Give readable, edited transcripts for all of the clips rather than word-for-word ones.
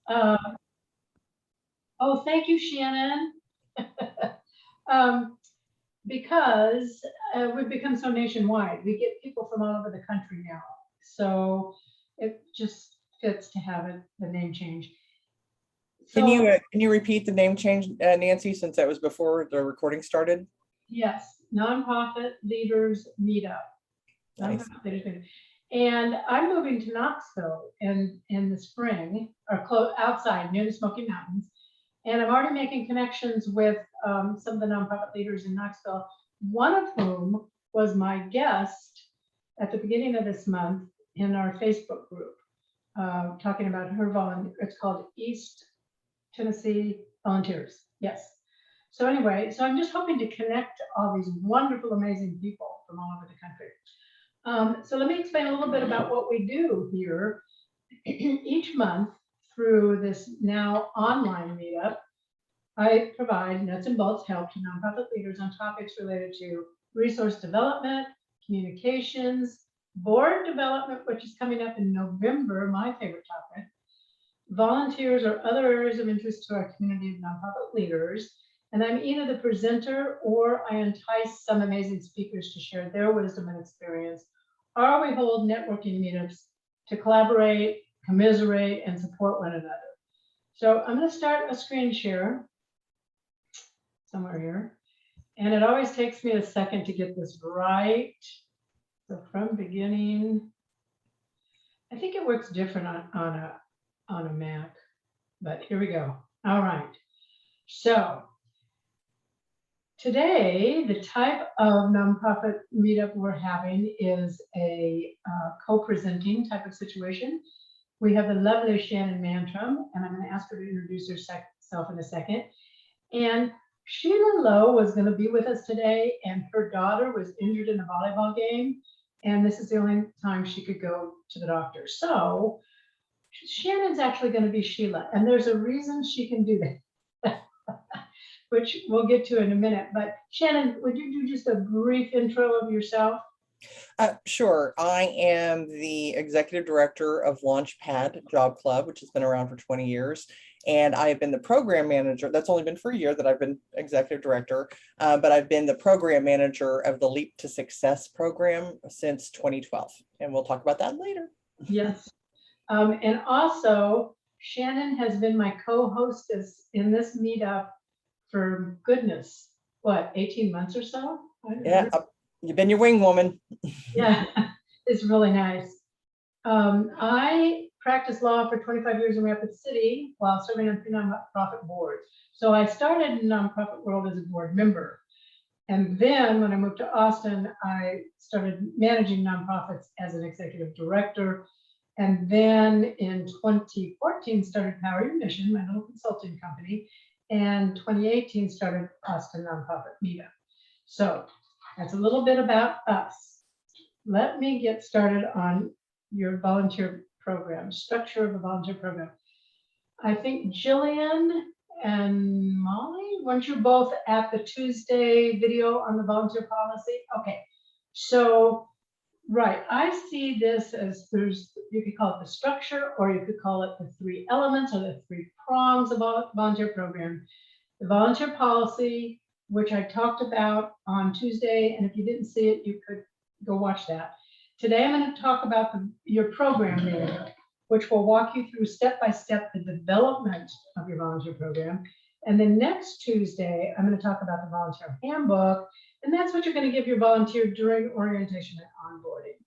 Uh, oh, thank you, Shannon. Because we've become so nationwide, we get people from all over the country now. So it just fits to have the name change. Can you repeat the name change, Nancy, since that was before the recording started? Yes, Nonprofit Leaders Meetup. Nice. And I'm moving to Knoxville in the spring, or outside near the Smoky Mountains. And I'm already making connections with some of the nonprofit leaders in Knoxville, one of whom was my guest at the beginning of this month in our Facebook group, talking about her volunteer. It's called East Tennessee Volunteers. Yes. So anyway, so I'm just hoping to connect all these wonderful, amazing people from all over the country. So let me explain a little bit about what we do here each month through this now online meetup. I provide nuts and bolts help to nonprofit leaders on topics related to resource development, communications, board development, which is coming up in November, my favorite topic, volunteers or other areas of interest to our community of nonprofit leaders. And I'm either the presenter or I entice some amazing speakers to share their wisdom and experience, or we hold networking meetups to collaborate, commiserate, and support one another. So I'm going to start a screen share somewhere here. And it always takes me a second to get this right. So from beginning, I think it works different on a Mac, but here we go. All right. So today, the type of nonprofit meetup we're having is a co-presenting type of situation. We have the lovely Shannon Mantrom, and I'm going to ask her to introduce herself in a second. And Sheila Lowe was going to be with us today, and her daughter was injured in a volleyball game, and this is the only time she could go to the doctor. So Shannon's actually going to be Sheila, and there's a reason she can do that, which we'll get to in a minute. But Shannon, would you do just a brief intro of yourself? Sure. I am the executive director of Launchpad Job Club, which has been around for 20 years. And I have been the program manager. That's only been for a year that I've been executive director, but I've been the program manager of the Leap to Success program since 2012. And we'll talk about that later. Yes. And also, Shannon has been my co-hostess in this meetup for goodness, what, 18 months or so? Yeah, you've been your wing woman. Yeah, it's really nice. I practiced law for 25 years in Rapid City while serving on 3 nonprofit boards. So I started in the nonprofit world as a board member. And then when I moved to Austin, I started managing nonprofits as an executive director. And then in 2014, started Power Your Mission, my little consulting company. And 2018 started Austin Nonprofit Meetup. So that's a little bit about us. Let me get started on your volunteer program, structure of a volunteer program. I think Jillian and Molly, weren't you both at the Tuesday video on the volunteer policy? Okay, so, right, I see this as you could call it the structure, or you could call it the 3 elements or the 3 prongs of a volunteer program. The volunteer policy, which I talked about on Tuesday, and if you didn't see it, you could go watch that. Today, I'm going to talk about your program manual, which will walk you through step-by-step the development of your volunteer program. And then next Tuesday, I'm going to talk about the volunteer handbook, and that's what you're going to give your volunteer during orientation and onboarding.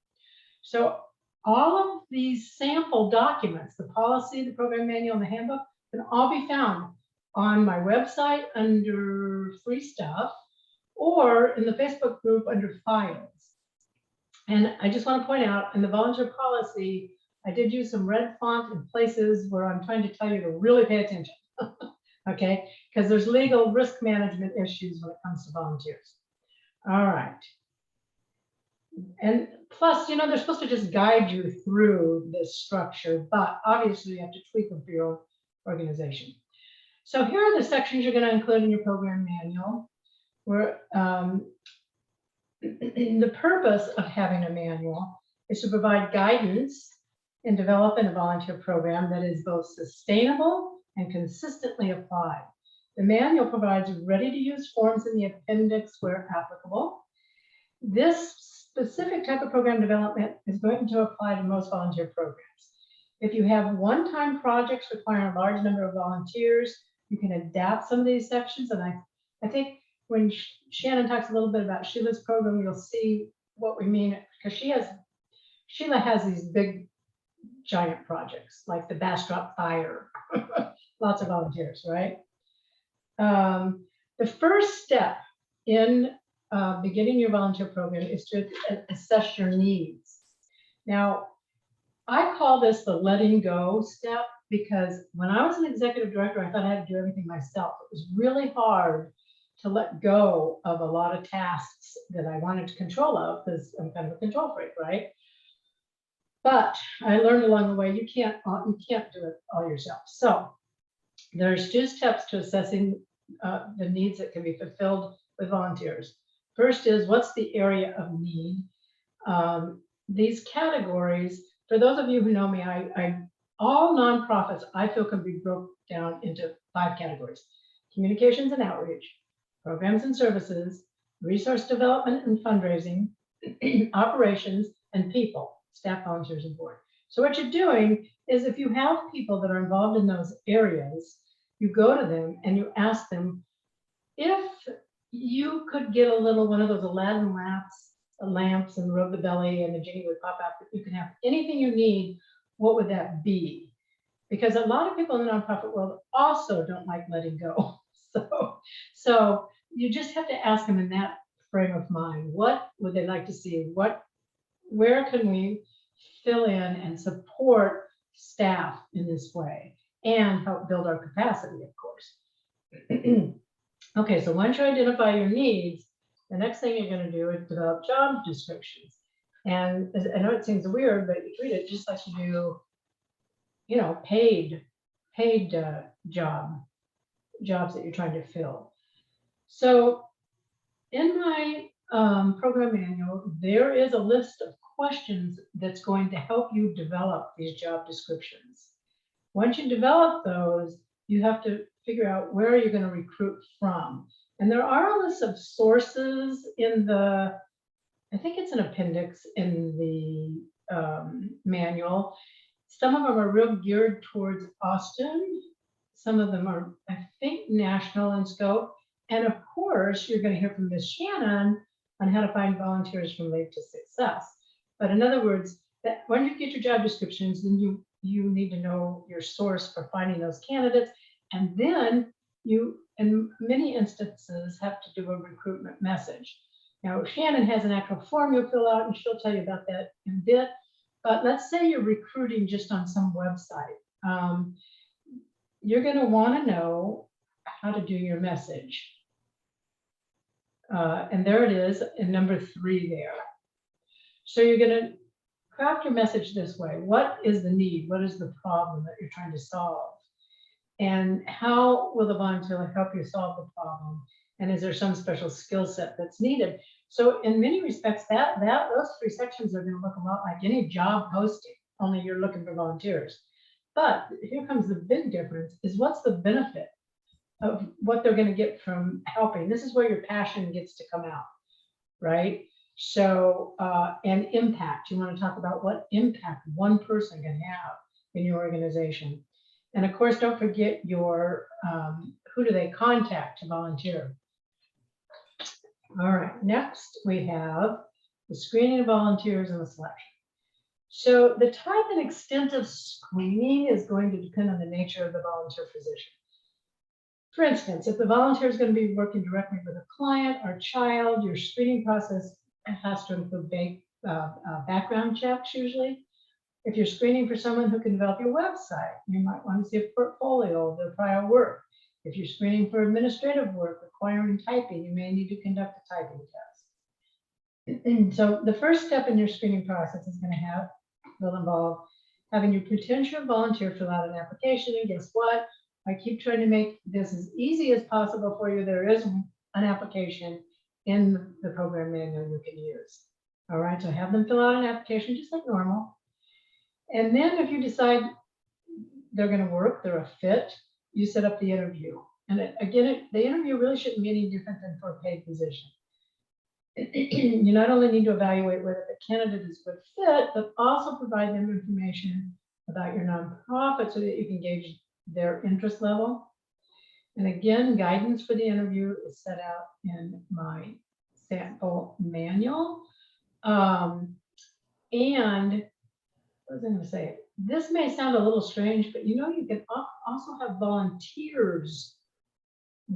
So all of these sample documents, the policy, the program manual, and the handbook, can all be found on my website under free stuff, or in the Facebook group under files. And I just want to point out, in the volunteer policy, I did use some red font in places where I'm trying to tell you to really pay attention, okay? Because there's legal risk management issues when it comes to volunteers. All right. And plus, you know, they're supposed to just guide you through this structure, but obviously you have to tweak them for your own organization. So here are the sections you're going to include in your program manual. Where the purpose of having a manual is to provide guidance in developing a volunteer program that is both sustainable and consistently applied. The manual provides ready-to-use forms in the appendix where applicable. This specific type of program development is going to apply to most volunteer programs. If you have one-time projects requiring a large number of volunteers, you can adapt some of these sections. And I think when Shannon talks a little bit about Sheila's program, you'll see what we mean, because Sheila has these big, giant projects like the Bastrop fire, lots of volunteers, right? The first step in beginning your volunteer program is to assess your needs. Now, I call this the letting go step, because when I was an executive director, I thought I had to do everything myself. It was really hard to let go of a lot of tasks that I wanted to control of, because I'm kind of a control freak, right? But I learned along the way, you can't do it all yourself. So there's 2 steps to assessing the needs that can be fulfilled with volunteers. First is, what's the area of need? These categories, for those of you who know me, all nonprofits I feel can be broken down into 5 categories: communications and outreach, programs and services, resource development and fundraising, operations, and people, staff, volunteers, and board. So what you're doing is, if you have people that are involved in those areas, you go to them and you ask them, if you could get a little one of those Aladdin lamps and rub the belly and the genie would pop out, you can have anything you need, what would that be? Because a lot of people in the nonprofit world also don't like letting go. So you just have to ask them in that frame of mind, what would they like to see? Where can we fill in and support staff in this way and help build our capacity, of course. Okay, so once you identify your needs, the next thing you're going to do is develop job descriptions. And I know it seems weird, but you treat it just like you do, paid jobs that you're trying to fill. So in my program manual, there is a list of questions that's going to help you develop these job descriptions. Once you develop those, you have to figure out where you're going to recruit from. And there are a list of sources in I think it's an appendix in the manual. Some of them are real geared towards Austin. Some of them are, I think, national in scope. And of course, you're going to hear from Ms. Shannon on how to find volunteers from Leap to Success. But in other words, that when you get your job descriptions, then you need to know your source for finding those candidates. And then you, in many instances, have to do a recruitment message. Now, Shannon has an actual form you'll fill out, and she'll tell you about that in a bit. But let's say you're recruiting just on some website. You're going to want to know how to do your message. And there it is in number 3 there. So you're going to craft your message this way. What is the need? What is the problem that you're trying to solve? And how will the volunteer help you solve the problem? And is there some special skill set that's needed? So in many respects, those 3 sections are going to look a lot like any job posting, only you're looking for volunteers. But here comes the big difference, is what's the benefit of what they're going to get from helping? This is where your passion gets to come out, right? So, and impact, you want to talk about what impact one person can have in your organization. And of course, don't forget your, who do they contact to volunteer? All right, next we have the screening of volunteers and the selection. So the type and extent of screening is going to depend on the nature of the volunteer position. For instance, if the volunteer is going to be working directly with a client or child, your screening process has to include background checks usually. If you're screening for someone who can develop your website, you might want to see a portfolio of their prior work. If you're screening for administrative work requiring typing, you may need to conduct a typing test. So the first step in your screening process will involve having your potential volunteer fill out an application. And guess what? I keep trying to make this as easy as possible for you. There is an application in the program manual you can use. All right, so have them fill out an application just like normal. And then if you decide they're going to work, they're a fit, you set up the interview. And the interview really shouldn't be any different than for a paid position. You not only need to evaluate whether the candidate is a good fit, but also provide them information about your nonprofit so that you can gauge their interest level. And again, guidance for the interview is set out in my sample manual. And what was I going to say? This may sound a little strange, but you know, you can also have volunteers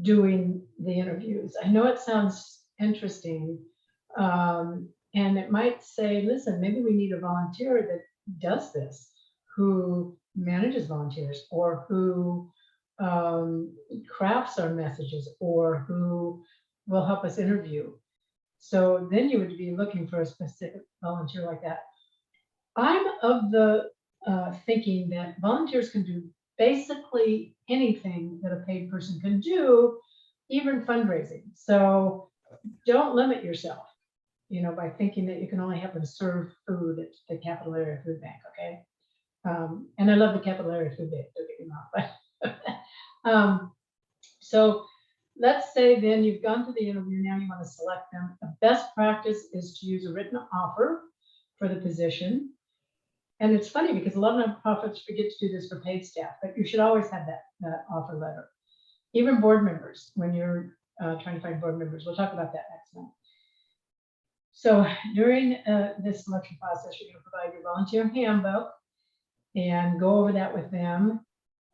doing the interviews. I know it sounds interesting. And it might say, listen, maybe we need a volunteer that does this, who manages volunteers, or who crafts our messages, or who will help us interview. So then you would be looking for a specific volunteer like that. I'm of the thinking that volunteers can do basically anything that a paid person can do, even fundraising. So don't limit yourself, you know, by thinking that you can only have them serve food at the Capital Area Food Bank, okay? And I love the Capital Area Food Bank, don't get me wrong, but so let's say then you've gone through the interview, now you want to select them. The best practice is to use a written offer for the position. And it's funny because a lot of nonprofits forget to do this for paid staff, but you should always have that offer letter. Even board members, when you're trying to find board members, we'll talk about that next month. So during this selection process, you're going to provide your volunteer handbook and go over that with them,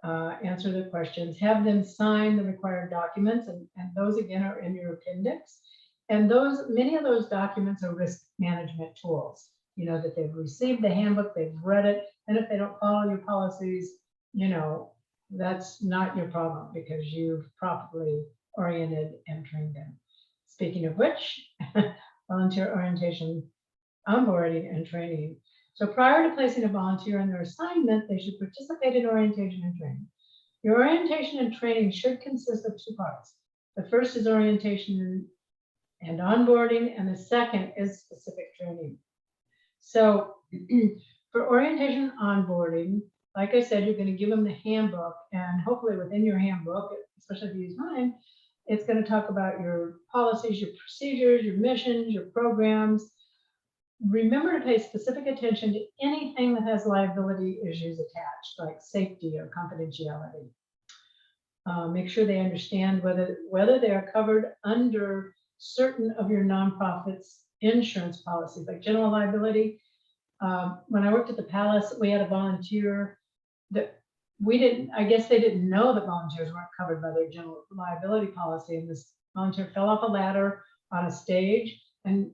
answer their questions, have them sign the required documents, and those again are in your appendix. And many of those documents are risk management tools. You know, that they've received the handbook, they've read it, and if they don't follow your policies, you know, that's not your problem because you've properly oriented and trained them. Speaking of which, volunteer orientation, onboarding, and training. So prior to placing a volunteer in their assignment, they should participate in orientation and training. Your orientation and training should consist of two parts. The first is orientation and onboarding, and the second is specific training. So for orientation onboarding, like I said, you're going to give them the handbook, and hopefully within your handbook, especially if you use mine, it's going to talk about your policies, your procedures, your missions, your programs. Remember to pay specific attention to anything that has liability issues attached, like safety or confidentiality. Make sure they understand whether they are covered under certain of your nonprofit's insurance policies, like general liability. When I worked at the Palace, we had a volunteer that I guess they didn't know that volunteers weren't covered by their general liability policy. And this volunteer fell off a ladder on a stage and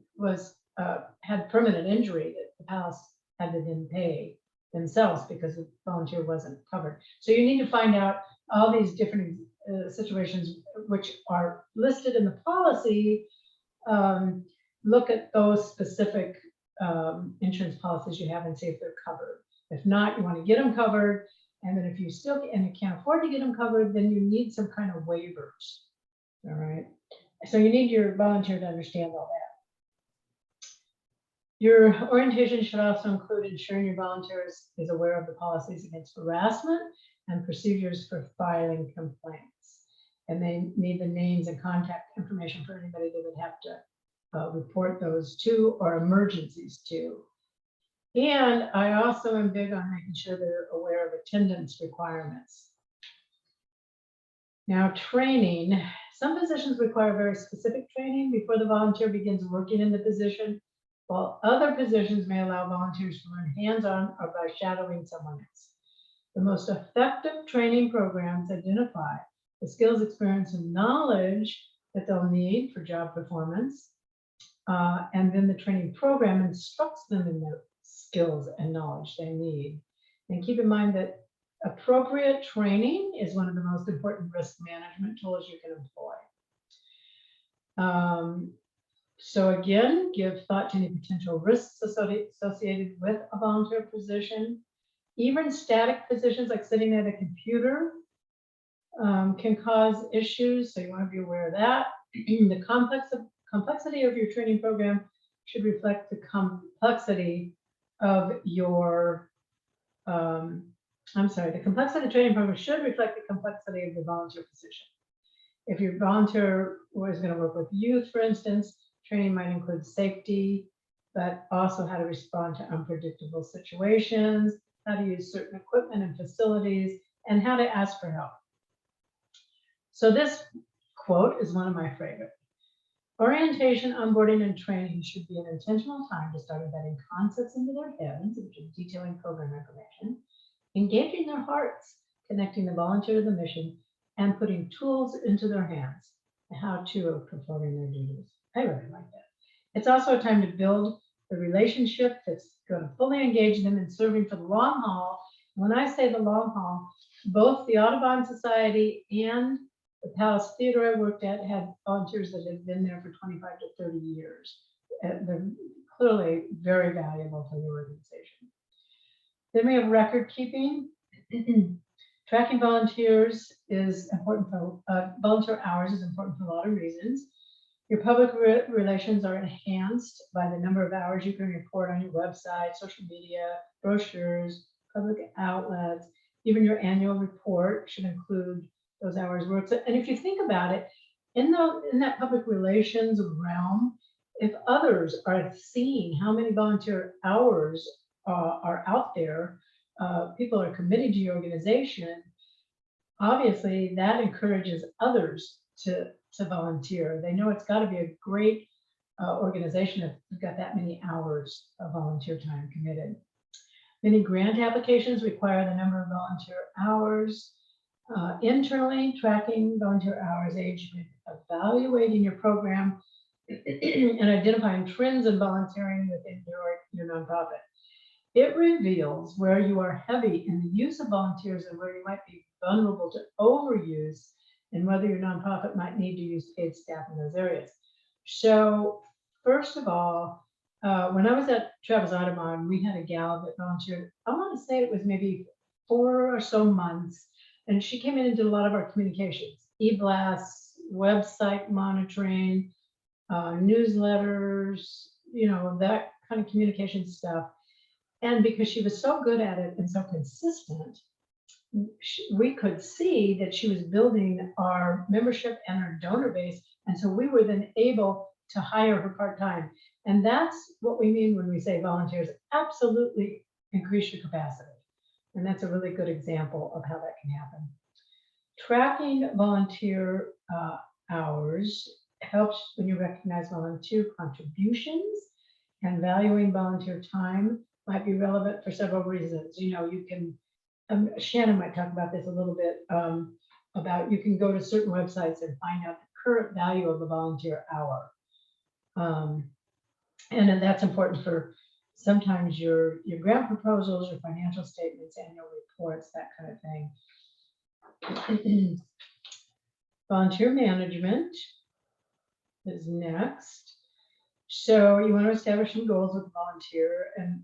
had permanent injury that the Palace had to then pay themselves because the volunteer wasn't covered. So you need to find out all these different situations which are listed in the policy. Look at those specific insurance policies you have and see if they're covered. If not, you want to get them covered. And then if you can't afford to get them covered, then you need some kind of waivers. All right. So you need your volunteer to understand all that. Your orientation should also include ensuring your volunteer is aware of the policies against harassment and procedures for filing complaints. And they need the names and contact information for anybody they would have to report those to or emergencies to. And I also am big on making sure they're aware of attendance requirements. Now, training. Some positions require very specific training before the volunteer begins working in the position, while other positions may allow volunteers to learn hands-on or by shadowing someone else. The most effective training programs identify the skills, experience, and knowledge that they'll need for job performance. And then the training program instructs them in the skills and knowledge they need. And keep in mind that appropriate training is one of the most important risk management tools you can employ. So again, give thought to any potential risks associated with a volunteer position. Even static positions like sitting at a computer can cause issues, so you want to be aware of that. The complexity of your training program should reflect the complexity of your I'm sorry, the complexity of the training program should reflect the complexity of the volunteer position. If your volunteer was going to work with youth, for instance, training might include safety, but also how to respond to unpredictable situations, how to use certain equipment and facilities, and how to ask for help. So this quote is one of my favorite. Orientation, onboarding, and training should be an intentional time to start embedding concepts into their heads, which is detailing program information, engaging their hearts, connecting the volunteer to the mission, and putting tools into their hands, how to of performing their duties. I really like that. It's also a time to build the relationship that's going to fully engage them in serving for the long haul. When I say the long haul, both the Audubon Society and the Palace Theater I worked at had volunteers that had been there for 25 to 30 years. They're clearly very valuable for the organization. Then we have record keeping. Tracking volunteers is important for volunteer hours is important for a lot of reasons. Your public relations are enhanced by the number of hours you can report on your website, social media, brochures, public outlets. Even your annual report should include those hours worked. And if you think about it, in that public relations realm, if others are seeing how many volunteer hours are out there, people are committed to your organization, obviously that encourages others to volunteer. They know it's got to be a great organization if you've got that many hours of volunteer time committed. Many grant applications require the number of volunteer hours. Internally, tracking volunteer hours aids you in evaluating your program and identifying trends in volunteering within your nonprofit. It reveals where you are heavy in the use of volunteers and where you might be vulnerable to overuse, and whether your nonprofit might need to use paid staff in those areas. So first of all, when I was at Travis Audubon, we had a gal that volunteered, I want to say it was maybe 4 or so months, and she came in and did a lot of our communications, e-blasts, website monitoring, newsletters, that kind of communication stuff. And because she was so good at it and so consistent, we could see that she was building our membership and our donor base. And so we were then able to hire her part-time. And that's what we mean when we say volunteers absolutely increase your capacity. And that's a really good example of how that can happen. Tracking volunteer hours helps when you recognize volunteer contributions, and valuing volunteer time might be relevant for several reasons. You can, Shannon might talk about this a little bit, about you can go to certain websites and find out the current value of the volunteer hour. And then that's important for sometimes your grant proposals, your financial statements, annual reports, that kind of thing. Volunteer management is next. So you want to establish some goals with the volunteer, and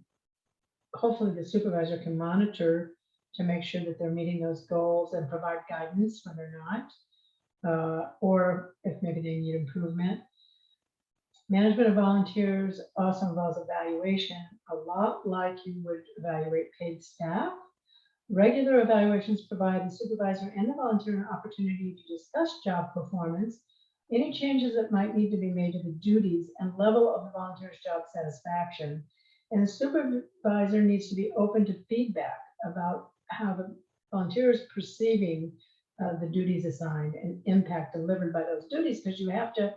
hopefully the supervisor can monitor to make sure that they're meeting those goals and provide guidance when they're not, or if maybe they need improvement. Management of volunteers also involves evaluation, a lot like you would evaluate paid staff. Regular evaluations provide the supervisor and the volunteer an opportunity to discuss job performance, any changes that might need to be made to the duties and level of the volunteer's job satisfaction. And the supervisor needs to be open to feedback about how the volunteer is perceiving the duties assigned and impact delivered by those duties, because you have to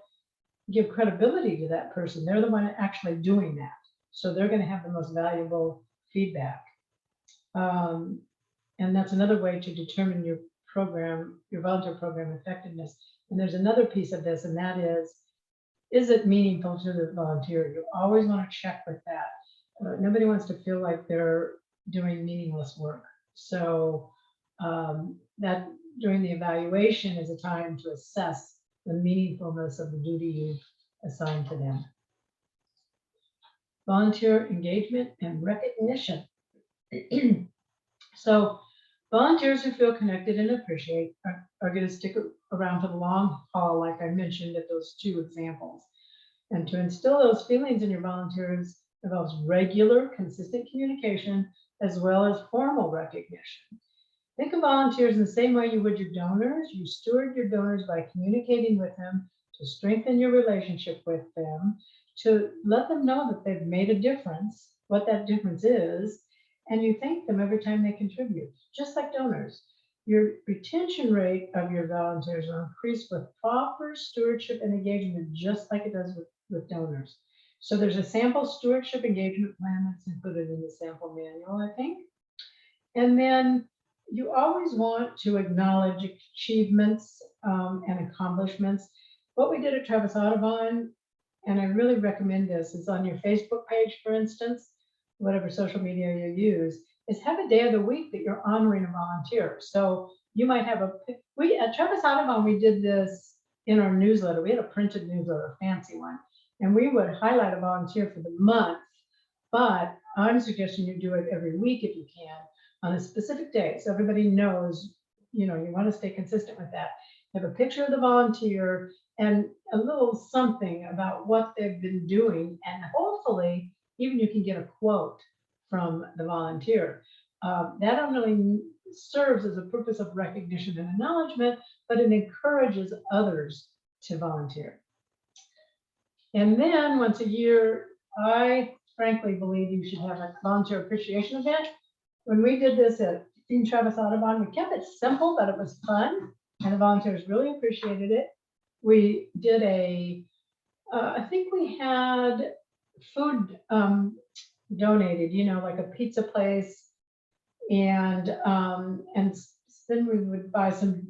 give credibility to that person. They're the one actually doing that. So they're going to have the most valuable feedback. And that's another way to determine your program, your volunteer program effectiveness. And there's another piece of this, and that is it meaningful to the volunteer? You always want to check with that. Nobody wants to feel like they're doing meaningless work. So that during the evaluation is a time to assess the meaningfulness of the duty you've assigned to them. Volunteer engagement and recognition. So volunteers who feel connected and appreciate are going to stick around for the long haul, like I mentioned at those 2 examples. And to instill those feelings in your volunteers involves regular, consistent communication as well as formal recognition. Think of volunteers in the same way you would your donors. You steward your donors by communicating with them to strengthen your relationship with them, to let them know that they've made a difference, what that difference is, and you thank them every time they contribute, just like donors. Your retention rate of your volunteers will increase with proper stewardship and engagement, just like it does with donors. So there's a sample stewardship engagement plan that's included in the sample manual, I think. And then you always want to acknowledge achievements and accomplishments. What we did at Travis Audubon, and I really recommend this, is on your Facebook page, for instance, whatever social media you use, is have a day of the week that you're honoring a volunteer. So you might have at Travis Audubon, we did this in our newsletter. We had a printed newsletter, a fancy one, and we would highlight a volunteer for the month, but I'm suggesting you do it every week if you can, on a specific day, so everybody knows, you want to stay consistent with that. Have a picture of the volunteer and a little something about what they've been doing, and hopefully even you can get a quote from the volunteer. That not only serves as a purpose of recognition and acknowledgement, but it encourages others to volunteer. And then once a year, I frankly believe you should have a volunteer appreciation event. When we did this at Travis Audubon, we kept it simple, but it was fun, and the volunteers really appreciated it. We did I think we had food donated, like a pizza place, and then we would buy some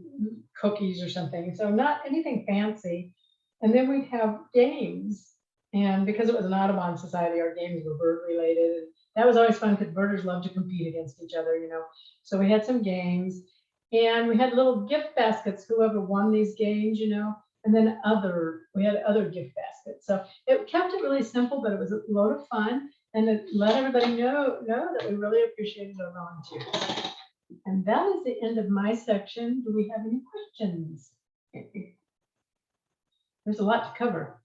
cookies or something. So not anything fancy. And then we'd have games. And because it was an Audubon Society, our games were bird related. That was always fun because birders love to compete against each other, So we had some games, and we had little gift baskets, whoever won these games, and then we had other gift baskets. So it kept it really simple, but it was a load of fun, and it let everybody know that we really appreciated our volunteers. And that is the end of my section. Do we have any questions? There's a lot to cover.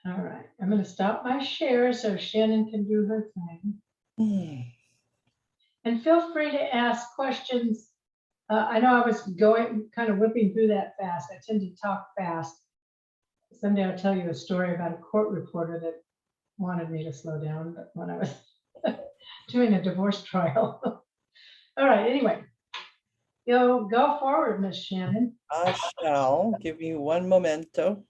All right, I'm going to stop my share so Shannon can do her thing. And feel free to ask questions. I know I was kind of whipping through that fast. I tend to talk fast. Someday I'll tell you a story about a court reporter that wanted me to slow down, but when I was doing a divorce trial. All right, anyway, go forward, Miss Shannon. I shall. Give me one momento.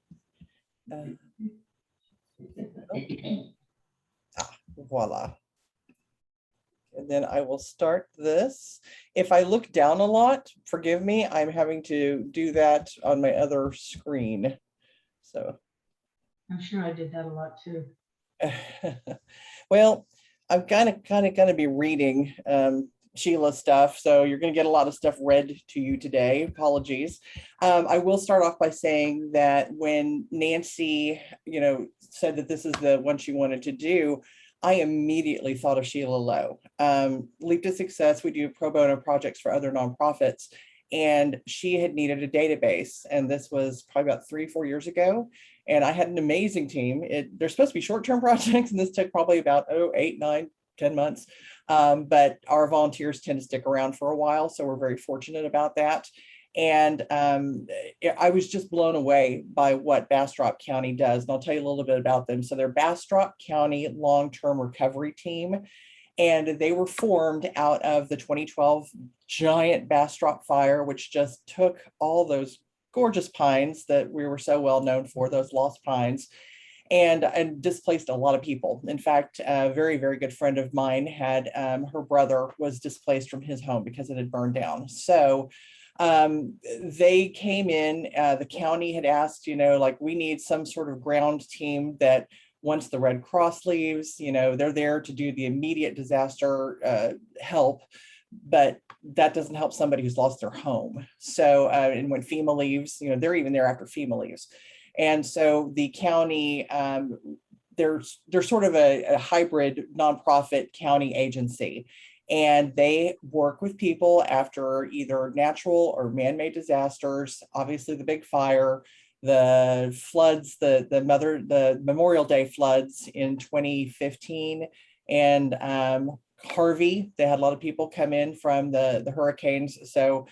Voila. And then I will start this. If I look down a lot, forgive me, I'm having to do that on my other screen. So I'm sure I did that a lot too. Well, I'm kind of going to be reading Sheila stuff, so you're going to get a lot of stuff read to you today. Apologies. I will start off by saying that when Nancy, said that this is the one she wanted to do, I immediately thought of Sheila Lowe. Leap to Success, we do pro bono projects for other nonprofits, and she had needed a database, and this was probably about 3-4 years ago. And I had an amazing team. They're supposed to be short-term projects, and this took probably about 8, 9, 10 months. But our volunteers tend to stick around for a while, so we're very fortunate about that. And I was just blown away by what Bastrop County does. And I'll tell you a little bit about them. So they're Bastrop County Long-Term Recovery Team, and they were formed out of the 2012 giant Bastrop fire, which just took all those gorgeous pines that we were so well known for, those lost pines, and displaced a lot of people. In fact, a very, very good friend of mine had her brother was displaced from his home because it had burned down. So they came in, the county had asked, we need some sort of ground team that once the Red Cross leaves, they're there to do the immediate disaster help, but that doesn't help somebody who's lost their home. So, and when FEMA leaves, they're even there after FEMA leaves. And so the county, they're sort of a hybrid nonprofit county agency, and they work with people after either natural or man-made disasters, obviously the big fire. the floods, the Memorial Day floods in 2015, and Harvey. They had a lot of people come in from the hurricanes. So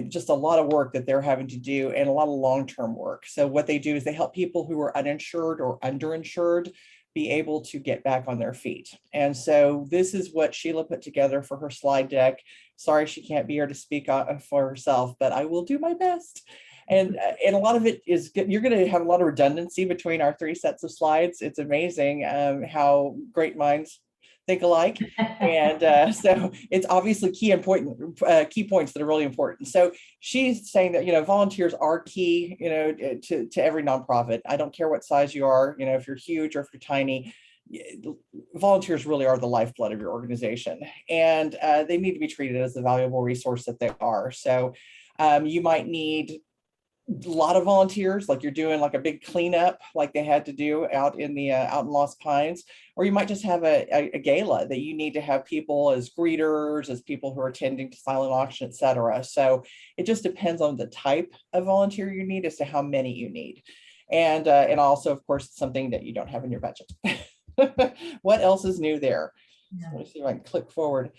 just a lot of work that they're having to do, and a lot of long-term work. So what they do is they help people who are uninsured or underinsured be able to get back on their feet. And so this is what Sheila put together for her slide deck. Sorry, she can't be here to speak for herself, but I will do my best. And a lot of it is good. You're going to have a lot of redundancy between our 3 sets of slides. It's amazing how great minds think alike. And so it's obviously key points that are really important. So she's saying that, volunteers are key, to every nonprofit. I don't care what size you are, if you're huge or if you're tiny, volunteers really are the lifeblood of your organization, and they need to be treated as the valuable resource that they are. So you might need a lot of volunteers, like you're doing like a big cleanup like they had to do out in Lost Pines, or you might just have a gala that you need to have people as greeters, as people who are attending to silent auction, etc. So it just depends on the type of volunteer you need as to how many you need. And also, of course, something that you don't have in your budget. What else is new there? Yeah. So let me see if I can click forward.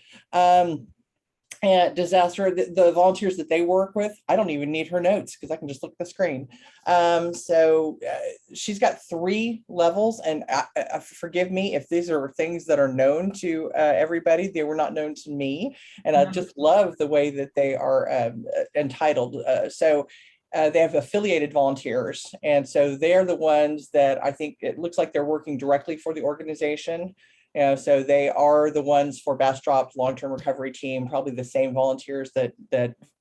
And disaster, the volunteers that they work with, I don't even need her notes because I can just look at the screen. So she's got 3 levels, and forgive me if these are things that are known to everybody. They were not known to me, and I just love the way that they are entitled. So they have affiliated volunteers, and so they're the ones that I think it looks like they're working directly for the organization. So they are the ones for Bastrop long-term recovery team, probably the same volunteers that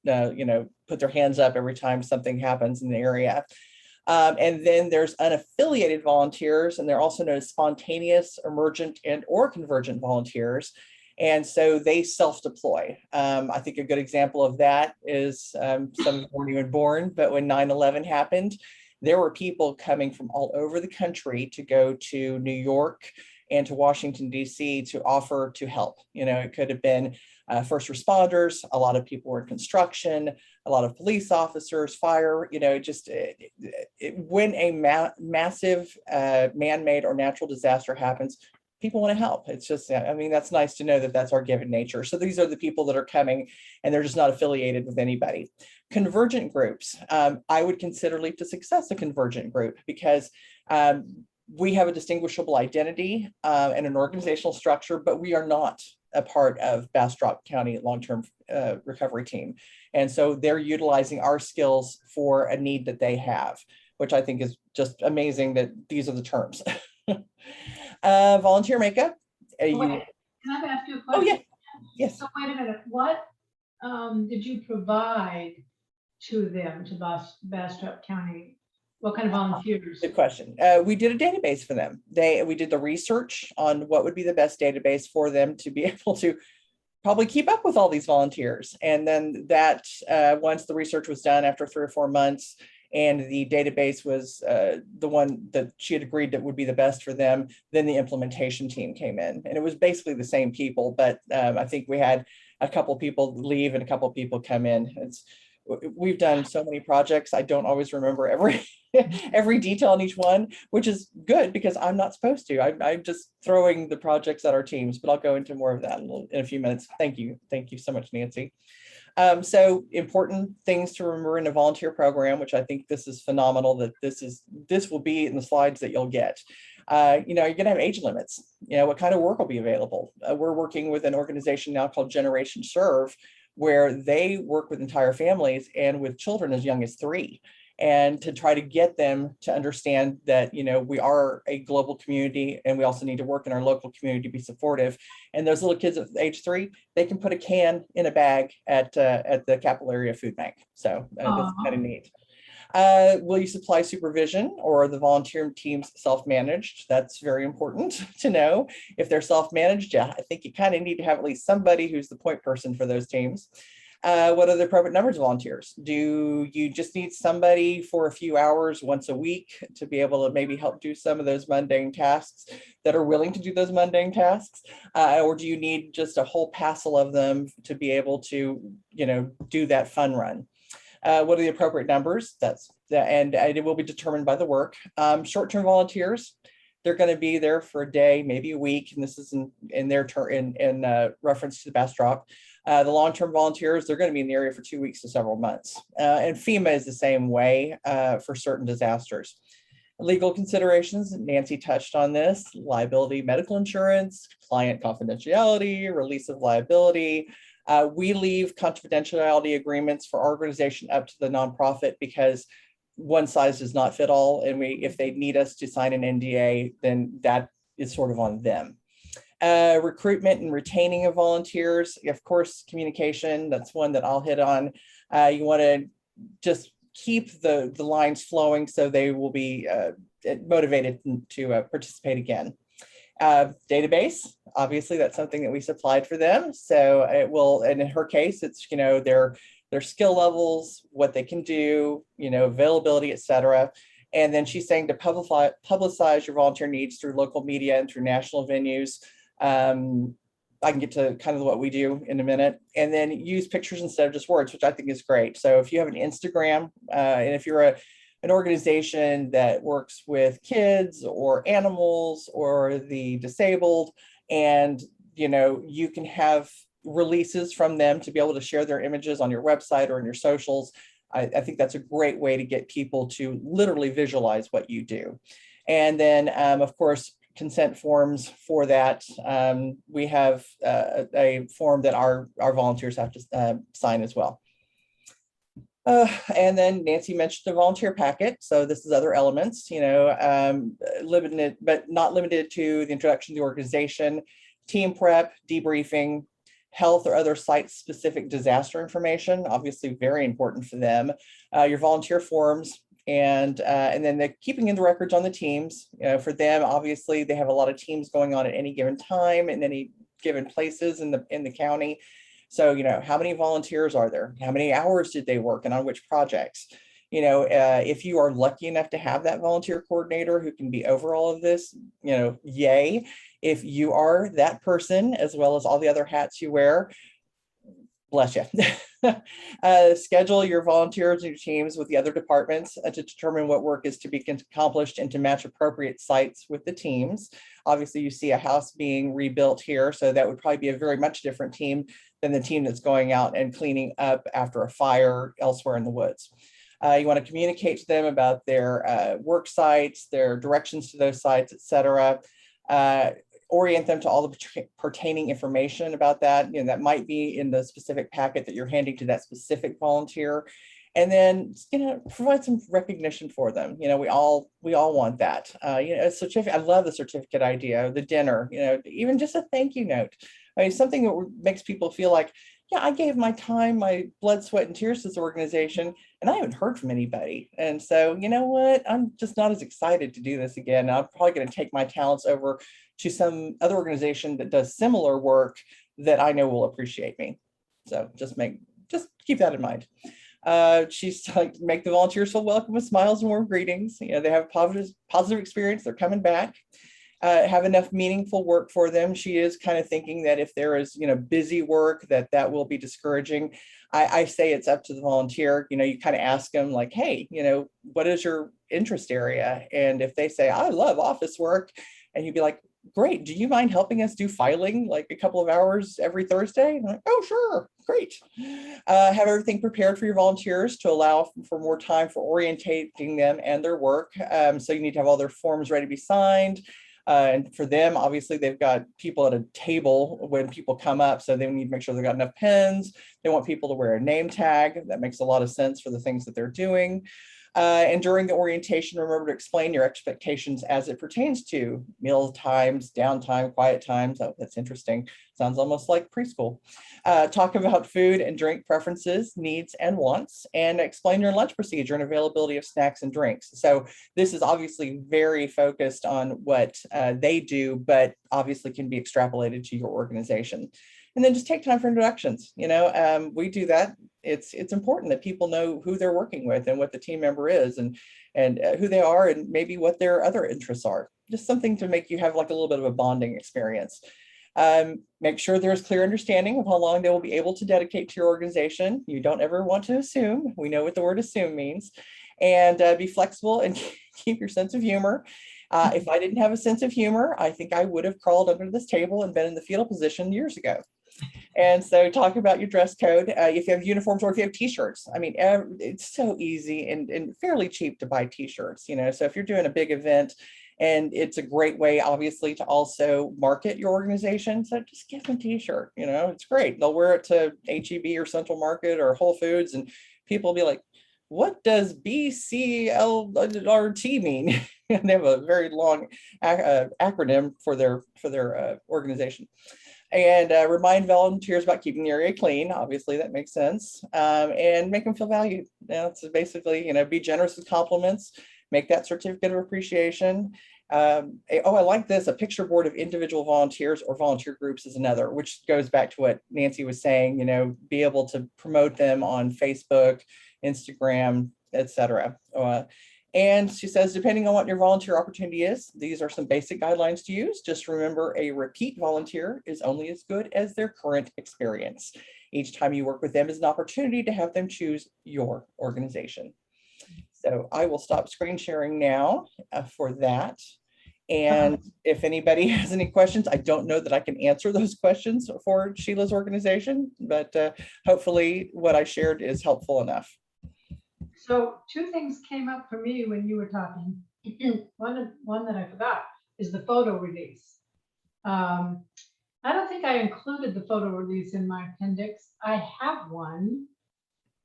put their hands up every time something happens in the area. And then there's unaffiliated volunteers, and they're also known as spontaneous, emergent, and or convergent volunteers. And so they self-deploy. I think a good example of that is some weren't even born, but when 9/11 happened, there were people coming from all over the country to go to New York and to Washington, D.C. to offer to help. It could have been first responders, a lot of people were in construction, a lot of police officers, fire, when a massive man-made or natural disaster happens, people want to help. It's just, that's nice to know that that's our given nature. So these are the people that are coming, and they're just not affiliated with anybody. Convergent groups, I would consider Leap to Success a convergent group, because we have a distinguishable identity and an organizational structure, but we are not a part of Bastrop County long-term recovery team. And so they're utilizing our skills for a need that they have, which I think is just amazing that these are the terms. Volunteer makeup. Wait, can I ask you a question? Oh, yeah. Yes. So wait a minute. What did you provide to them, to Bastrop County? What kind of volunteers? Good question. We did a database for them. We did the research on what would be the best database for them to be able to probably keep up with all these volunteers. And then that once the research was done after 3 or 4 months, and the database was the one that she had agreed that would be the best for them, then the implementation team came in. And it was basically the same people, but I think we had a couple people leave and a couple people come in. We've done so many projects, I don't always remember every detail on each one, which is good because I'm not supposed to. I'm just throwing the projects at our teams, but I'll go into more of that in a few minutes. Thank you so much, Nancy. So important things to remember in a volunteer program, which I think this is phenomenal that this will be in the slides that you'll get. You're gonna have age limits. What kind of work will be available? We're working with an organization now called Generation Serve, where they work with entire families and with children as young as 3, and to try to get them to understand that, we are a global community, and we also need to work in our local community to be supportive. And those little kids at age 3, they can put a can in a bag at the Capital Area Food Bank. So that's kind of neat. Will you supply supervision, or are the volunteer teams self-managed? That's very important to know. If they're self-managed, yeah, I think you kind of need to have at least somebody who's the point person for those teams. What are the appropriate numbers of volunteers? Do you just need somebody for a few hours once a week to be able to maybe help do some of those mundane tasks that are willing to do those mundane tasks? Or do you need just a whole passel of them to be able to, do that fun run? What are the appropriate numbers? And it will be determined by the work. Short-term volunteers, they're going to be there for a day, maybe a week, and this is in their turn in reference to the Bastrop. The long-term volunteers, they're going to be in the area for 2 weeks to several months. And FEMA is the same way for certain disasters. Legal considerations, Nancy touched on this: liability, medical insurance, client confidentiality, release of liability. We leave confidentiality agreements for our organization up to the nonprofit because one size does not fit all. And if they need us to sign an NDA, then that is sort of on them. Recruitment and retaining of volunteers, of course, communication, that's one that I'll hit on. You want to just keep the lines flowing so they will be motivated to participate again. Database, obviously that's something that we supplied for them. So it will, and in her case, it's, their skill levels, what they can do, availability, etc. And then she's saying to publicize your volunteer needs through local media and through national venues. I can get to kind of what we do in a minute, and then use pictures instead of just words, which I think is great. So if you have an Instagram, and if you're an organization that works with kids or animals or the disabled, and you can have releases from them to be able to share their images on your website or in your socials, I think that's a great way to get people to literally visualize what you do. And then, of course, consent forms for that. We have a form that our volunteers have to sign as well. And then Nancy mentioned the volunteer packet. So this is other elements, limited, but not limited to the introduction to the organization, team prep, debriefing, health or other site-specific disaster information, obviously very important for them, your volunteer forms, and then the keeping in the records on the teams. For them, obviously, they have a lot of teams going on at any given time in any given places in the county. So, how many volunteers are there? How many hours did they work and on which projects? If you are lucky enough to have that volunteer coordinator who can be over all of this, yay. If you are that person, as well as all the other hats you wear, bless you. Schedule your volunteers and your teams with the other departments to determine what work is to be accomplished and to match appropriate sites with the teams. Obviously, you see a house being rebuilt here, so that would probably be a very much different team than the team that's going out and cleaning up after a fire elsewhere in the woods. You want to communicate to them about their work sites, their directions to those sites, etc. Orient them to all the pertaining information about that. That might be in the specific packet that you're handing to that specific volunteer. And then, provide some recognition for them. We all want that. A certificate. I love the certificate idea, the dinner, even just a thank you note. I mean, something that makes people feel like, yeah, I gave my time, my blood, sweat, and tears to this organization, and I haven't heard from anybody. And so, you know what? I'm just not as excited to do this again. I'm probably going to take my talents over to some other organization that does similar work that I know will appreciate me. So just keep that in mind. She's like, make the volunteers feel welcome with smiles and warm greetings. They have a positive experience. They're coming back. Have enough meaningful work for them. She is kind of thinking that if there is, busy work, that will be discouraging. I say it's up to the volunteer. You kind of ask them like, hey, what is your interest area? And if they say, I love office work, and you'd be like, great, do you mind helping us do filing like a couple of hours every Thursday? And I'm like, oh, sure, great. Have everything prepared for your volunteers to allow for more time for orientating them and their work. So you need to have all their forms ready to be signed. And for them, obviously, they've got people at a table when people come up, so they need to make sure they've got enough pens. They want people to wear a name tag. That makes a lot of sense for the things that they're doing. And during the orientation, remember to explain your expectations as it pertains to meal times, downtime, quiet times. Oh, that's interesting. Sounds almost like preschool. Talk about food and drink preferences, needs and wants, and explain your lunch procedure and availability of snacks and drinks. So this is obviously very focused on what they do, but obviously can be extrapolated to your organization. And then just take time for introductions. We do that. It's important that people know who they're working with and what the team member is and who they are and maybe what their other interests are. Just something to make you have like a little bit of a bonding experience. Make sure there's clear understanding of how long they will be able to dedicate to your organization. You don't ever want to assume. We know what the word assume means. And be flexible and keep your sense of humor. If I didn't have a sense of humor, I think I would have crawled under this table and been in the fetal position years ago. And so talk about your dress code. If you have uniforms or if you have t-shirts, I mean, it's so easy and fairly cheap to buy t-shirts, you know, so if you're doing a big event, and it's a great way, obviously, to also market your organization. So just give them a t-shirt, you know, it's great. They'll wear it to HEB or Central Market or Whole Foods, and people will be like, what does BCLRT mean? And they have a very long acronym for their organization. And remind volunteers about keeping the area clean. Obviously, that makes sense. And make them feel valued. That's basically, you know, be generous with compliments. Make that certificate of appreciation. Oh, I like this. A picture board of individual volunteers or volunteer groups is another, which goes back to what Nancy was saying, you know, be able to promote them on Facebook, Instagram, etc. And she says, depending on what your volunteer opportunity is, these are some basic guidelines to use. Just remember, a repeat volunteer is only as good as their current experience. Each time you work with them is an opportunity to have them choose your organization. So I will stop screen sharing now for that. And if anybody has any questions, I don't know that I can answer those questions for Sheila's organization, but hopefully what I shared is helpful enough. So two things came up for me when you were talking. One that I forgot is the photo release. I don't think I included the photo release in my appendix. I have one.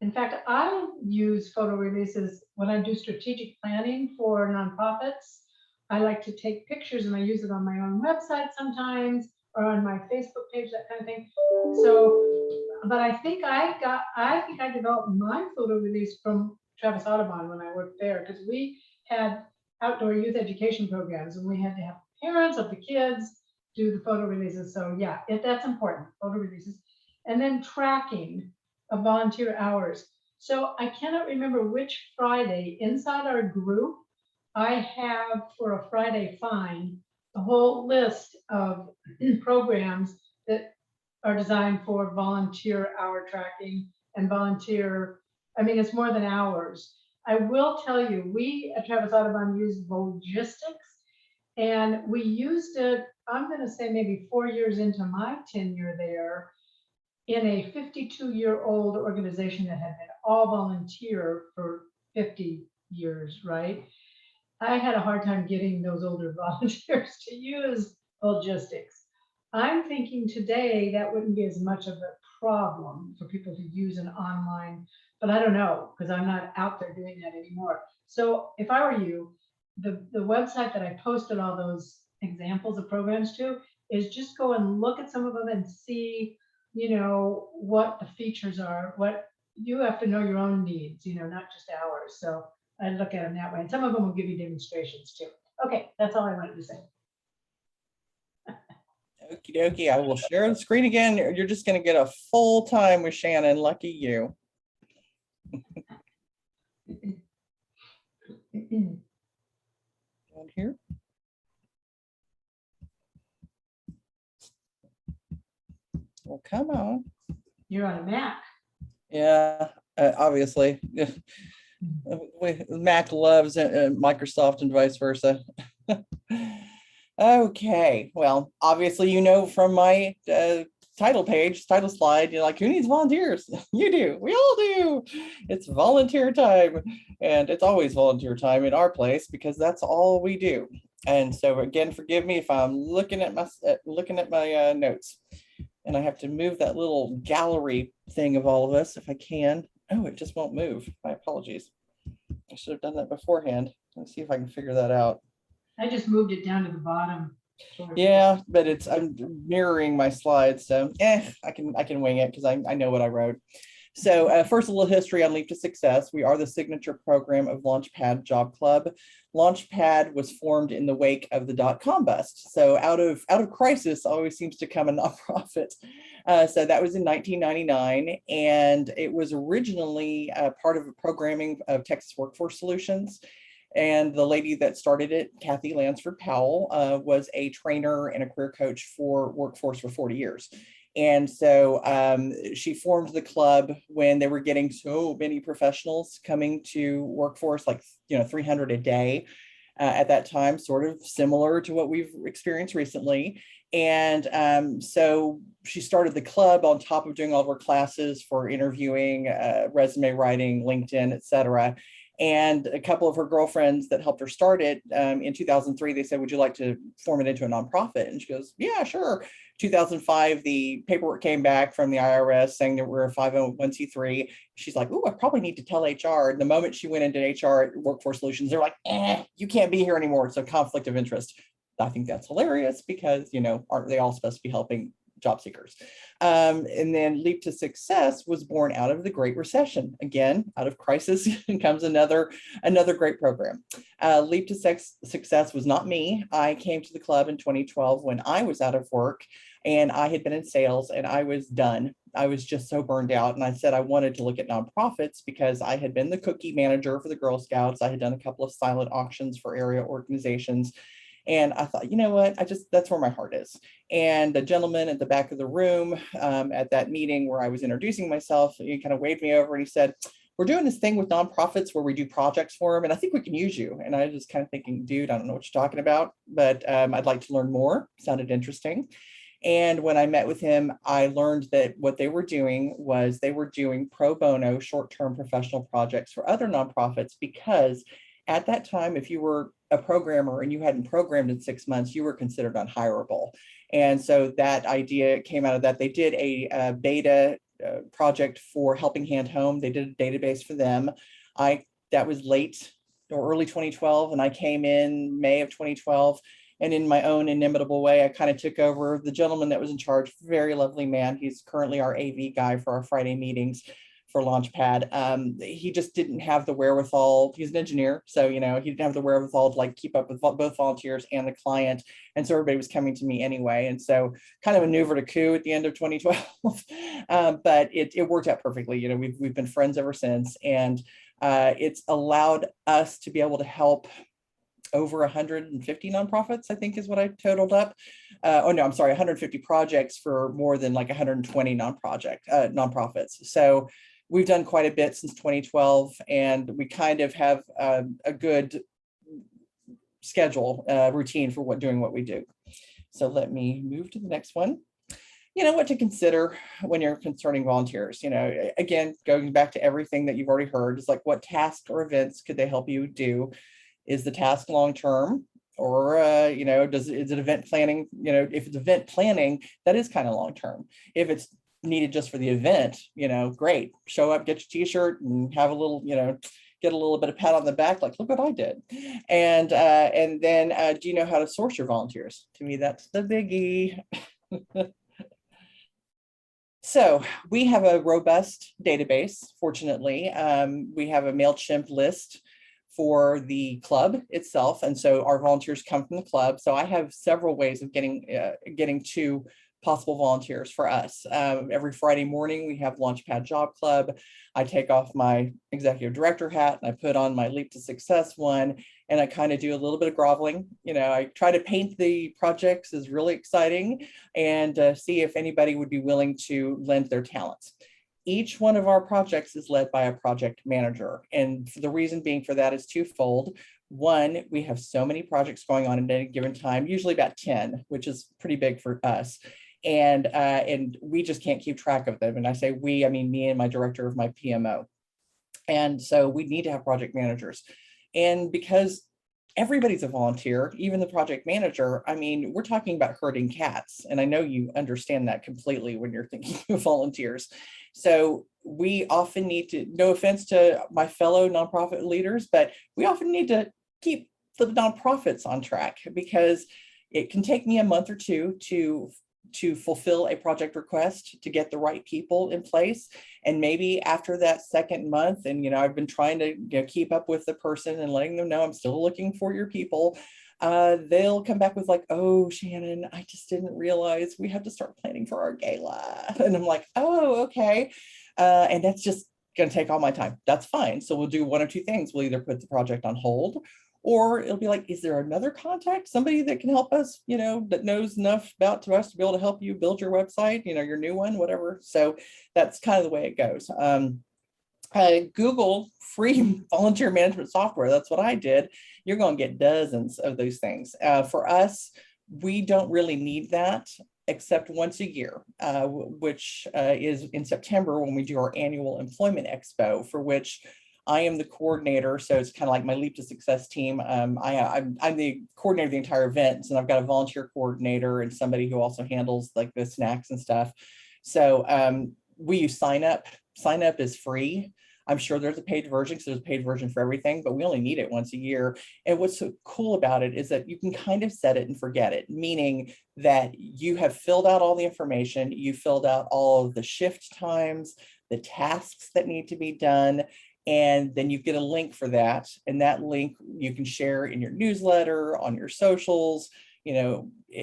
In fact, I use photo releases when I do strategic planning for nonprofits. I like to take pictures and I use it on my own website sometimes or on my Facebook page, that kind of thing. So, but I think I developed my photo release from Travis Audubon when I worked there, because we had outdoor youth education programs and we had to have parents of the kids do the photo releases. So yeah, that's important, photo releases. And then tracking of volunteer hours. So I cannot remember which Friday inside our group, I have for a Friday find a whole list of programs that are designed for volunteer hour tracking and volunteer, I mean, it's more than hours. I will tell you, we at Travis Audubon use logistics, and we used it, I'm going to say maybe 4 years into my tenure there, in a 52-year-old organization that had been all volunteer for 50 years, right? I had a hard time getting those older volunteers to use logistics. I'm thinking today that wouldn't be as much of a problem for people to use an online, but I don't know, because I'm not out there doing that anymore. So if I were you, the website that I posted all those examples of programs to is just go and look at some of them and see, you know, what the features are. What you have to know your own needs, you know, not just ours. So I look at them that way. And some of them will give you demonstrations too. Okay, that's all I wanted to say. Okie dokie, I will share the screen again. You're just going to get a full time with Shannon. Lucky you. Down here. Well, come on. You're on a Mac. Yeah, obviously. Mac loves Microsoft and vice versa. Okay, well, obviously, you know, from my title slide, you're like, who needs volunteers? You do. We all do. It's volunteer time, and it's always volunteer time in our place because that's all we do. And so again, forgive me if I'm looking at my notes, and I have to move that little gallery thing of all of us if I can. Oh, it just won't move. My apologies. I should have done that beforehand. Let's see if I can figure that out. I just moved it down to the bottom. Yeah, but I'm mirroring my slides, so I can wing it because I know what I wrote. So first, a little history on Leap to Success. We are the signature program of Launchpad Job Club. Launchpad was formed in the wake of the .com bust. So out of crisis always seems to come a nonprofit. So that was in 1999, and it was originally part of a programming of Texas Workforce Solutions. And the lady that started it, Kathy Lansford Powell, was a trainer and a career coach for Workforce for 40 years. And so she formed the club when they were getting so many professionals coming to Workforce, like 300 a day at that time, sort of similar to what we've experienced recently. And so she started the club on top of doing all of her classes for interviewing, resume writing, LinkedIn, et cetera. And a couple of her girlfriends that helped her start it in 2003, they said, would you like to form it into a nonprofit? And she goes, yeah, sure. 2005, the paperwork came back from the IRS saying that we're a 501c3. She's like, oh, I probably need to tell HR. And the moment she went into HR at Workforce Solutions, they're like, you can't be here anymore. It's a conflict of interest. I think that's hilarious because, aren't they all supposed to be helping job seekers? And then Leap to Success was born out of the Great Recession. Again, out of crisis comes another great program. Leap to Success was not me. I came to the club in 2012 when I was out of work and I had been in sales and I was done. I was just so burned out. And I said I wanted to look at nonprofits because I had been the cookie manager for the Girl Scouts. I had done a couple of silent auctions for area organizations. And I thought, you know what, that's where my heart is. And the gentleman at the back of the room at that meeting where I was introducing myself, he kind of waved me over and he said, we're doing this thing with nonprofits where we do projects for them. And I think we can use you. And I was just kind of thinking, dude, I don't know what you're talking about, but I'd like to learn more. Sounded interesting. And when I met with him, I learned that what they were doing was they were doing pro bono short-term professional projects for other nonprofits because at that time, if you were a programmer and you hadn't programmed in 6 months, you were considered unhireable. And so that idea came out of that. They did a beta project for Helping Hand Home. They did a database for them. That was late or early 2012, and I came in May of 2012. And in my own inimitable way, I kind of took over. The gentleman that was in charge, very lovely man. He's currently our AV guy for our Friday meetings for Launchpad. He just didn't have the wherewithal. He's an engineer, so he didn't have the wherewithal to keep up with both volunteers and the client. And so everybody was coming to me anyway. And so kind of maneuvered a coup at the end of 2012, but it worked out perfectly. We've been friends ever since, and it's allowed us to be able to help over 150 nonprofits, I think is what I totaled up. 150 projects for more than 120 nonprofits. So we've done quite a bit since 2012, and we kind of have a good schedule, routine for doing what we do. So let me move to the next one. What to consider when you're concerning volunteers. Again, going back to everything that you've already heard, is what tasks or events could they help you do? Is the task long-term, or is it event planning? If it's event planning, that is kind of long-term. If it's needed just for the event, great. Show up, get your t-shirt, and have a little, get a little bit of pat on the back, look what I did. And then do you know how to source your volunteers? To me, that's the biggie. So we have a robust database, fortunately. We have a MailChimp list for the club itself. And so our volunteers come from the club. So I have several ways of getting to possible volunteers for us. Every Friday morning, we have Launchpad Job Club. I take off my executive director hat and I put on my Leap to Success one, and I kind of do a little bit of groveling. I try to paint the projects as really exciting and see if anybody would be willing to lend their talents. Each one of our projects is led by a project manager. And the reason being for that is twofold. One, we have so many projects going on at any given time, usually about 10, which is pretty big for us. And we just can't keep track of them. And I say we, I mean me and my director of my PMO. And so we need to have project managers. And because everybody's a volunteer, even the project manager, we're talking about herding cats. And I know you understand that completely when you're thinking of volunteers. So we often need to, no offense to my fellow nonprofit leaders, but we often need to keep the nonprofits on track, because it can take me a month or two to fulfill a project request, to get the right people in place. And maybe after that second month, and I've been trying to keep up with the person and letting them know I'm still looking for your people, they'll come back with oh, Shannon, I just didn't realize we have to start planning for our gala. And I'm like, oh, okay. And that's just going to take all my time. That's fine. So we'll do one or two things. We'll either put the project on hold, or it'll be like, is there another contact, somebody that can help us, that knows enough about us to be able to help you build your website, your new one, whatever. So that's kind of the way it goes. Google free volunteer management software. That's what I did. You're going to get dozens of those things. For us, we don't really need that except once a year, which is in September when we do our annual employment expo, for which I am the coordinator. So it's kind of like my Leap to Success team. I'm the coordinator of the entire event. And I've got a volunteer coordinator and somebody who also handles like the snacks and stuff. So we use sign up. Sign up is free. I'm sure there's a paid version, because there's a paid version for everything, but we only need it once a year. And what's so cool about it is that you can kind of set it and forget it, meaning that you have filled out all the information, you filled out all of the shift times, the tasks that need to be done, and then you get a link for that. And that link you can share in your newsletter, on your socials,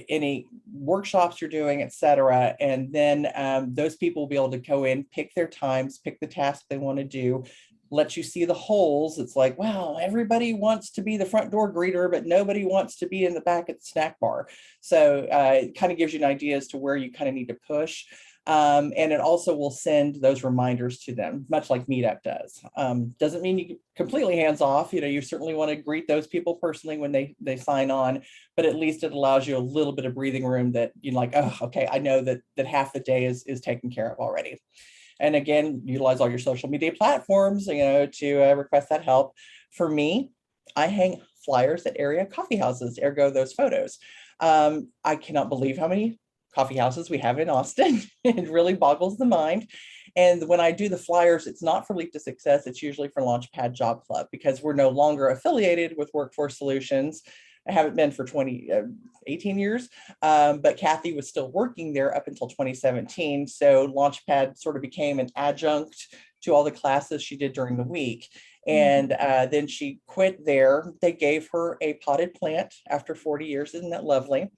any workshops you're doing, et cetera. And then those people will be able to go in, pick their times, pick the task they want to do, let you see the holes. It's like, wow, everybody wants to be the front door greeter, but nobody wants to be in the back at the snack bar. So it kind of gives you an idea as to where you kind of need to push. And it also will send those reminders to them, much like Meetup does. Doesn't mean you completely hands off. You certainly want to greet those people personally when they sign on, but at least it allows you a little bit of breathing room that you're like, oh, okay, I know that half the day is taken care of already. And again, utilize all your social media platforms, to request that help. For me, I hang flyers at area coffee houses, ergo those photos. I cannot believe how many coffee houses we have in Austin. It really boggles the mind. And when I do the flyers, it's not for Leap to Success. It's usually for Launchpad Job Club, because we're no longer affiliated with Workforce Solutions. I haven't been for 18 years, but Kathy was still working there up until 2017. So Launchpad sort of became an adjunct to all the classes she did during the week. And then she quit there. They gave her a potted plant after 40 years. Isn't that lovely?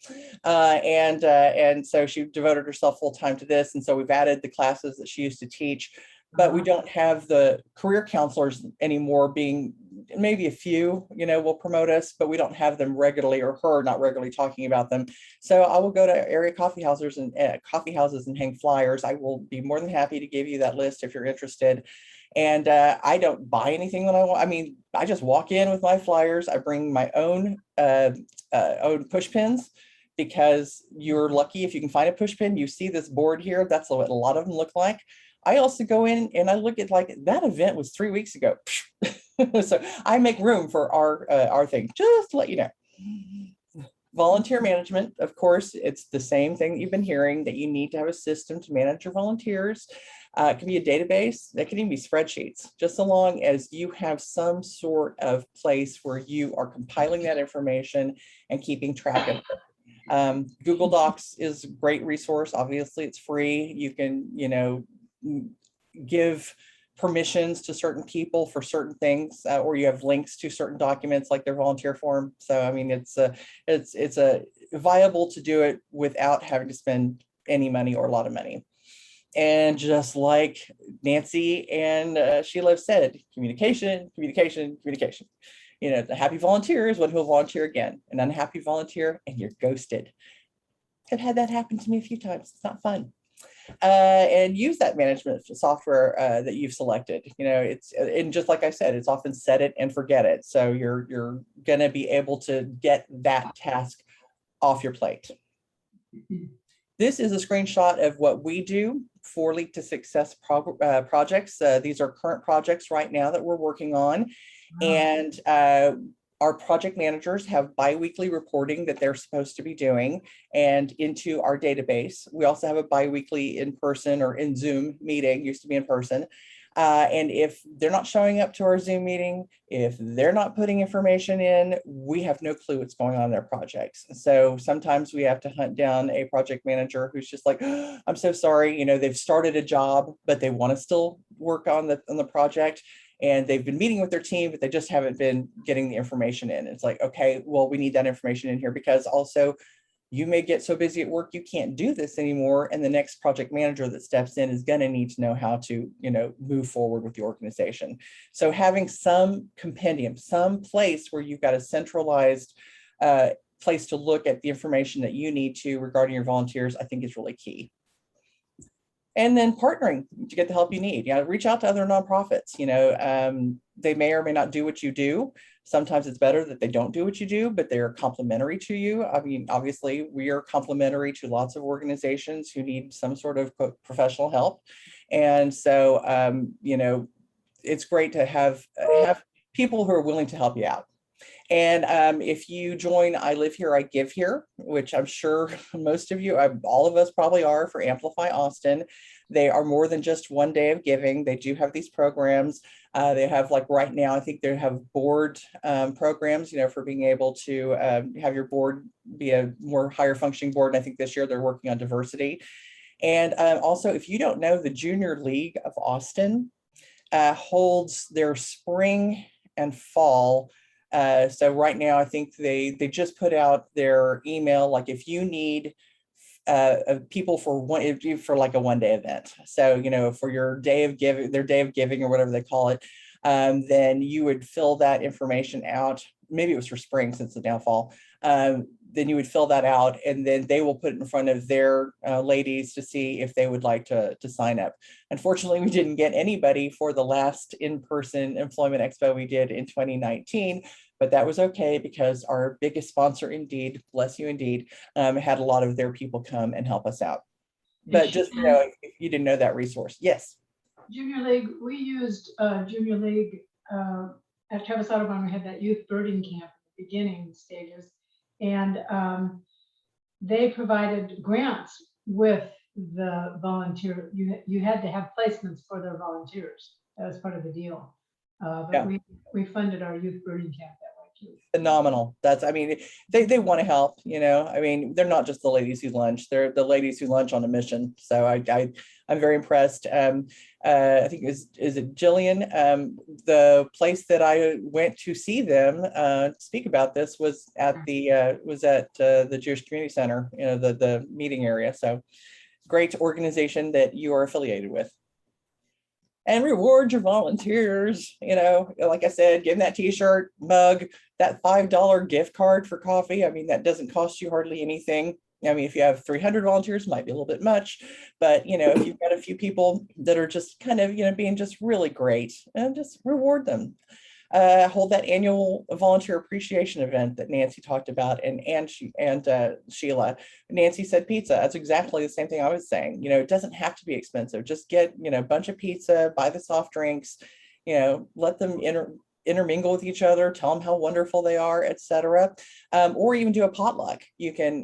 And so she devoted herself full time to this. And so we've added the classes that she used to teach, but we don't have the career counselors anymore, being maybe a few, will promote us, but we don't have them regularly, or her not regularly talking about them. So I will go to area coffee houses and hang flyers. I will be more than happy to give you that list if you're interested. And I don't buy anything when I want. I mean, I just walk in with my flyers. I bring my own push pins, because you're lucky if you can find a push pin. You see this board here. That's what a lot of them look like. I also go in and I look at, like, that event was 3 weeks ago. So I make room for our thing, just to let you know. Volunteer management, of course, it's the same thing that you've been hearing, that you need to have a system to manage your volunteers. It can be a database. It can even be spreadsheets, just so long as you have some sort of place where you are compiling that information and keeping track of it. Google Docs is a great resource. Obviously, it's free. You can, give permissions to certain people for certain things, or you have links to certain documents like their volunteer form. So, I mean, it's viable to do it without having to spend any money or a lot of money. And just like Nancy and Sheila have said, communication, communication, communication. The happy volunteer is one who will volunteer again. An unhappy volunteer, and you're ghosted. I've had that happen to me a few times. It's not fun. And use that management software that you've selected. And just like I said, it's often set it and forget it. So you're going to be able to get that task off your plate. This is a screenshot of what we do for Leap to Success projects. These are current projects right now that we're working on. And our project managers have biweekly reporting that they're supposed to be doing and into our database. We also have a biweekly in-person or in Zoom meeting, used to be in person. And if they're not showing up to our Zoom meeting, if they're not putting information in, we have no clue what's going on in their projects. So sometimes we have to hunt down a project manager who's just like, oh, I'm so sorry, they've started a job, but they want to still work on the project. And they've been meeting with their team, but they just haven't been getting the information in. It's like, okay, well, we need that information in here, because also You may get so busy at work, you can't do this anymore. And the next project manager that steps in is going to need to know how to, move forward with the organization. So having some compendium, some place where you've got a centralized place to look at the information that you need to regarding your volunteers, I think is really key. And then partnering to get the help you need. Reach out to other nonprofits. They may or may not do what you do. Sometimes it's better that they don't do what you do, but they're complementary to you. I mean, obviously, we are complementary to lots of organizations who need some sort of professional help. And so, it's great to have people who are willing to help you out. And if you join I Live Here, I Give Here, which I'm sure most of you, all of us probably are for Amplify Austin. They are more than just one day of giving. They do have these programs. They have, like right now, I think they have board programs, for being able to have your board be a more higher functioning board. And I think this year they're working on diversity. And also, if you don't know, the Junior League of Austin holds their spring and fall. So right now, I think they just put out their email, like if you need people for like a one-day event. So, for your day of giving, their day of giving or whatever they call it, then you would fill that information out. Maybe it was for spring since it's now fall. Then you would fill that out, and then they will put it in front of their ladies to see if they would like to sign up. Unfortunately, we didn't get anybody for the last in-person employment expo we did in 2019, but that was okay because our biggest sponsor, Indeed, bless you Indeed, had a lot of their people come and help us out. But just, if you didn't know that resource. Yes. Junior League, we used Junior League at Travis Audubon. We had that youth birding camp at the beginning stages, and they provided grants with the volunteer. You had to have placements for their volunteers. That was part of the deal. But we funded our youth birding camp that way too. Phenomenal. They want to help, they're not just the ladies who lunch, they're the ladies who lunch on a mission. So I'm very impressed. I think is it Jillian? The place that I went to see them speak about this was at the Jewish Community Center, the meeting area. So great organization that you are affiliated with. And reward your volunteers, like I said, give them that t-shirt, mug, that $5 gift card for coffee. That doesn't cost you hardly anything. If you have 300 volunteers, might be a little bit much, but if you've got a few people that are just kind of, being just really great, and just reward them. Hold that annual volunteer appreciation event that Nancy talked about, and Sheila. Nancy said pizza. That's exactly the same thing I was saying. It doesn't have to be expensive. Just get a bunch of pizza, buy the soft drinks, let them intermingle with each other, tell them how wonderful they are, etc. Or even do a potluck. You can,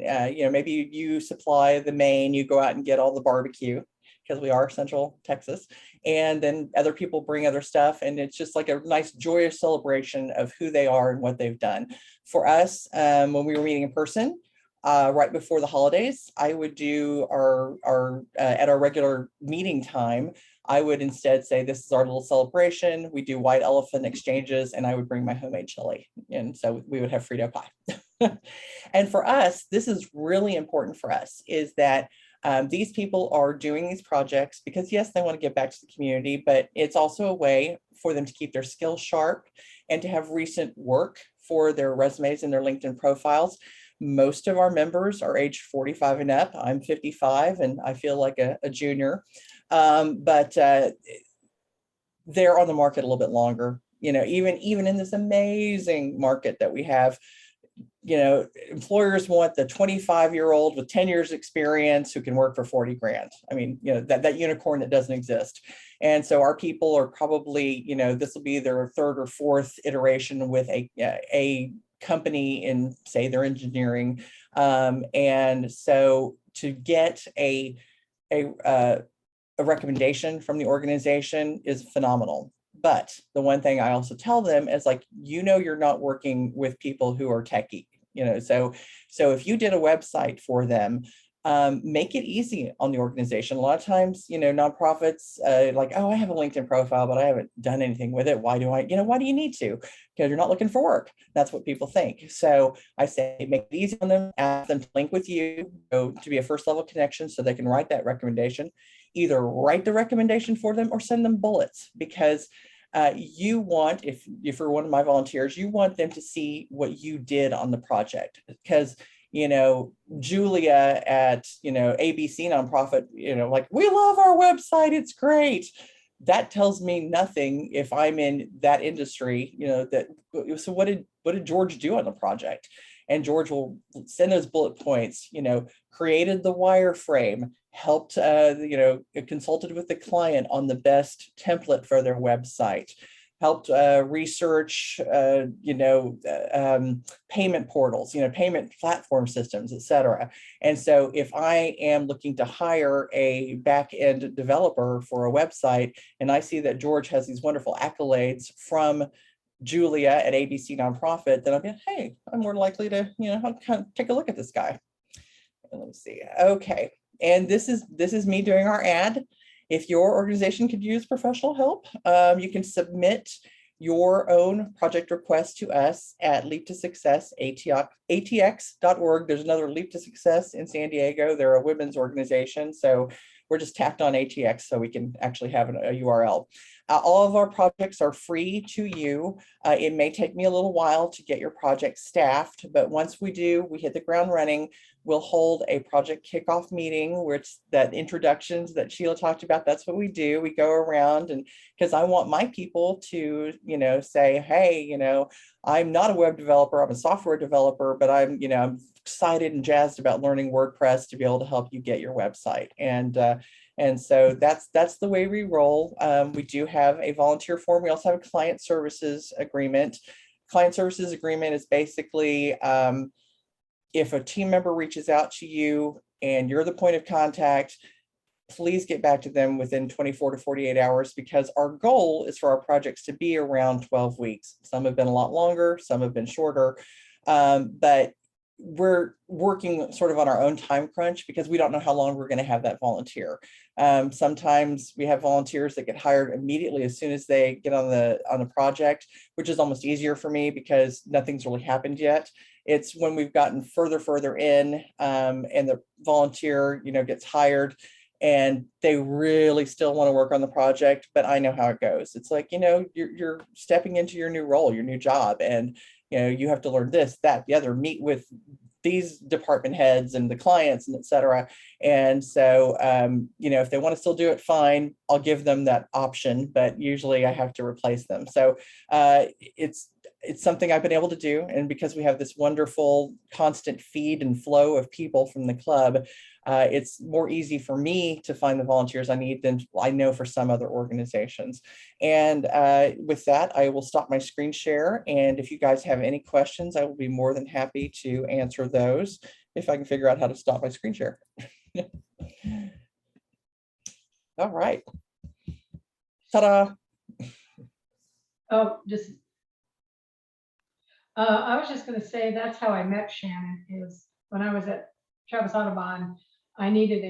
maybe you supply the main, you go out and get all the barbecue, because we are Central Texas, and then other people bring other stuff, and it's just like a nice joyous celebration of who they are and what they've done. For us, when we were meeting in person, right before the holidays, I would do at our regular meeting time, I would instead say, this is our little celebration. We do white elephant exchanges, and I would bring my homemade chili. And so we would have Frito pie. And for us, this is really important for us, is that these people are doing these projects because, yes, they want to give back to the community, but it's also a way for them to keep their skills sharp and to have recent work for their resumes and their LinkedIn profiles. Most of our members are aged 45 and up. I'm 55 and I feel like a junior, but they're on the market a little bit longer. Even in this amazing market that we have, employers want the 25-year-old with 10 years experience who can work for 40 grand. That unicorn that doesn't exist. And so our people are probably, this will be their third or fourth iteration with a company in, say, their engineering. And so to get a recommendation from the organization is phenomenal. But the one thing I also tell them is, like, you're not working with people who are techie, so if you did a website for them, make it easy on the organization. A lot of times, nonprofits like, oh, I have a LinkedIn profile, but I haven't done anything with it. Why do you need to? Because you're not looking for work. That's what people think. So I say, make it easy on them, ask them to link with you, to be a first level connection so they can write that recommendation. Either write the recommendation for them or send them bullets, because you want, if you're one of my volunteers, you want them to see what you did on the project. Because Julia at, ABC nonprofit, like, we love our website, it's great. That tells me nothing if I'm in that industry, so what did George do on the project? And George will send those bullet points, created the wireframe, helped, consulted with the client on the best template for their website, helped research, payment portals, payment platform systems, et cetera. And so if I am looking to hire a back-end developer for a website, and I see that George has these wonderful accolades from Julia at ABC Nonprofit, then I'll be, hey, I'm more likely to, I'll kind of take a look at this guy. And let me see. Okay. And this is me doing our ad. If your organization could use professional help, you can submit your own project request to us at Leap to Success, ATX.org. There's another Leap to Success in San Diego. They're a women's organization. So we're just tacked on ATX so we can actually have a URL. All of our projects are free to you. It may take me a little while to get your project staffed, but once we do, we hit the ground running. We'll hold a project kickoff meeting where it's that introductions that Sheila talked about. That's what we do. We go around, and because I want my people to, say, hey, I'm not a web developer, I'm a software developer, but I'm excited and jazzed about learning WordPress to be able to help you get your website. And so that's the way we roll. We do have a volunteer form. We also have a client services agreement. Client services agreement is basically, if a team member reaches out to you and you're the point of contact, please get back to them within 24 to 48 hours, because our goal is for our projects to be around 12 weeks. Some have been a lot longer, some have been shorter, but we're working sort of on our own time crunch because we don't know how long we're going to have that volunteer. Sometimes we have volunteers that get hired immediately as soon as they get on the project, which is almost easier for me because nothing's really happened yet. It's when we've gotten further in, and the volunteer, gets hired and they really still want to work on the project, but I know how it goes. It's like, you're stepping into your new role, your new job, and you have to learn this, that, the other, meet with these department heads and the clients and et cetera. And so, if they want to still do it, fine, I'll give them that option, but usually I have to replace them. So it's something I've been able to do. And because we have this wonderful constant feed and flow of people from the club, it's more easy for me to find the volunteers I need than I know for some other organizations. And with that, I will stop my screen share. And if you guys have any questions, I will be more than happy to answer those if I can figure out how to stop my screen share. All right. Ta-da. Oh, I was just going to say that's how I met Shannon. Is when I was at Travis Audubon, I needed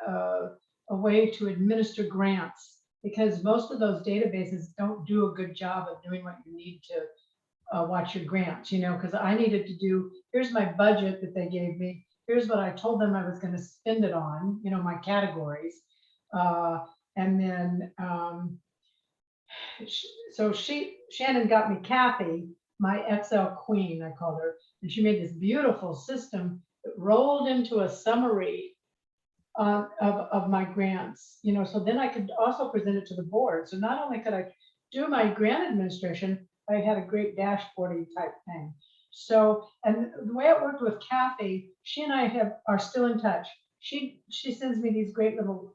a way to administer grants because most of those databases don't do a good job of doing what you need to watch your grants. Because I needed to do, here's my budget that they gave me. Here's what I told them I was going to spend it on. My categories, and then so Shannon got me Kathy, my Excel queen, I called her, and she made this beautiful system that rolled into a summary of my grants, so then I could also present it to the board. So not only could I do my grant administration, I had a great dashboarding type thing. So, and the way it worked with Kathy, she and I are still in touch. She sends me these great little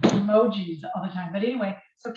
emojis all the time. But anyway, so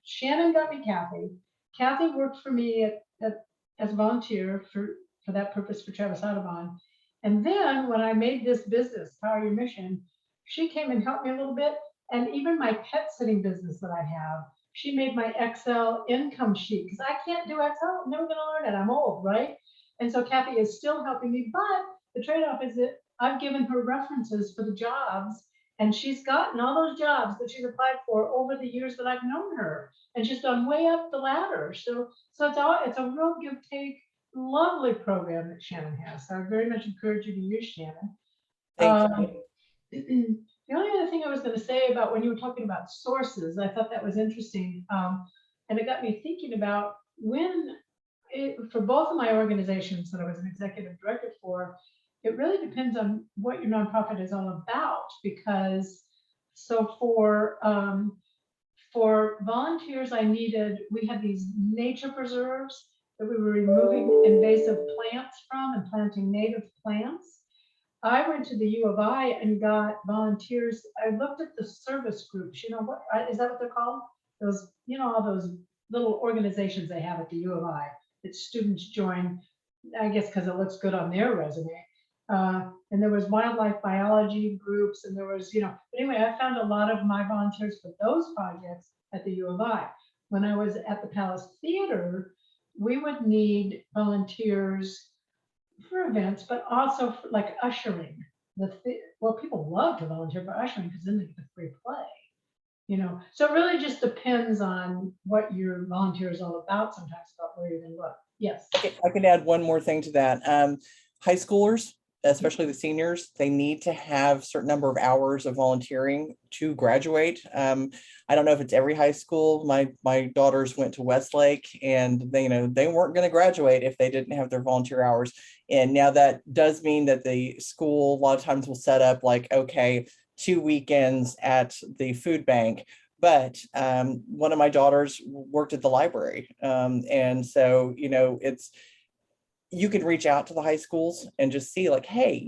Shannon got me Kathy. Kathy worked for me as a volunteer for that purpose for Travis Audubon. And then when I made this business, Power Your Mission, she came and helped me a little bit. And even my pet sitting business that I have, she made my Excel income sheet because I can't do Excel. I'm never going to learn it. I'm old, right? And so Kathy is still helping me. But the trade-off is that I've given her references for the jobs, and she's gotten all those jobs that she's applied for over the years that I've known her, and she's gone way up the ladder. So it's a real give take, lovely program that Shannon has. So I very much encourage you to use Shannon. Thank you. The only other thing I was going to say about when you were talking about sources, I thought that was interesting. And it got me thinking about for both of my organizations that I was an executive director for, it really depends on what your nonprofit is all about. Because so for volunteers, we had these nature preserves that we were removing invasive plants from and planting native plants. I went to the U of I and got volunteers. I looked at the service groups, what is that what they're called? Those, all those little organizations they have at the U of I that students join, I guess because it looks good on their resume. And there was wildlife biology groups, and there was, but anyway, I found a lot of my volunteers for those projects at the U of I. When I was at the Palace Theater, we would need volunteers for events, but also for like ushering. People love to volunteer for ushering because then they get the free play, So it really just depends on what your volunteer is all about. Sometimes about where you're going to look. Yes. I can add one more thing to that. High schoolers, especially the seniors, they need to have a certain number of hours of volunteering to graduate. I don't know if it's every high school. My daughters went to Westlake, and they weren't going to graduate if they didn't have their volunteer hours. And now that does mean that the school a lot of times will set up like, okay, 2 weekends at the food bank. But one of my daughters worked at the library. And so, you can reach out to the high schools and just see like, hey,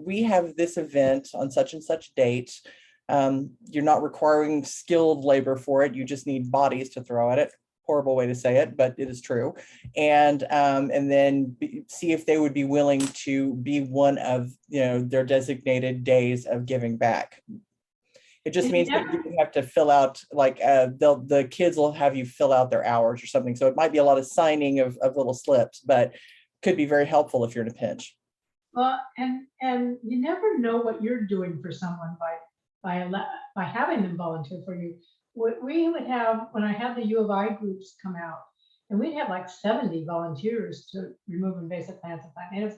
we have this event on such and such date. You're not requiring skilled labor for it. You just need bodies to throw at it. Horrible way to say it, but it is true. And then see if they would be willing to be one of, their designated days of giving back. It just means that you have to fill out like the kids will have you fill out their hours or something. So it might be a lot of signing of little slips, but could be very helpful if you're in a pinch. Well, and you never know what you're doing for someone by having them volunteer for you. What we would have when I had the U of I groups come out, and we'd have like 70 volunteers to remove invasive plants and plant natives.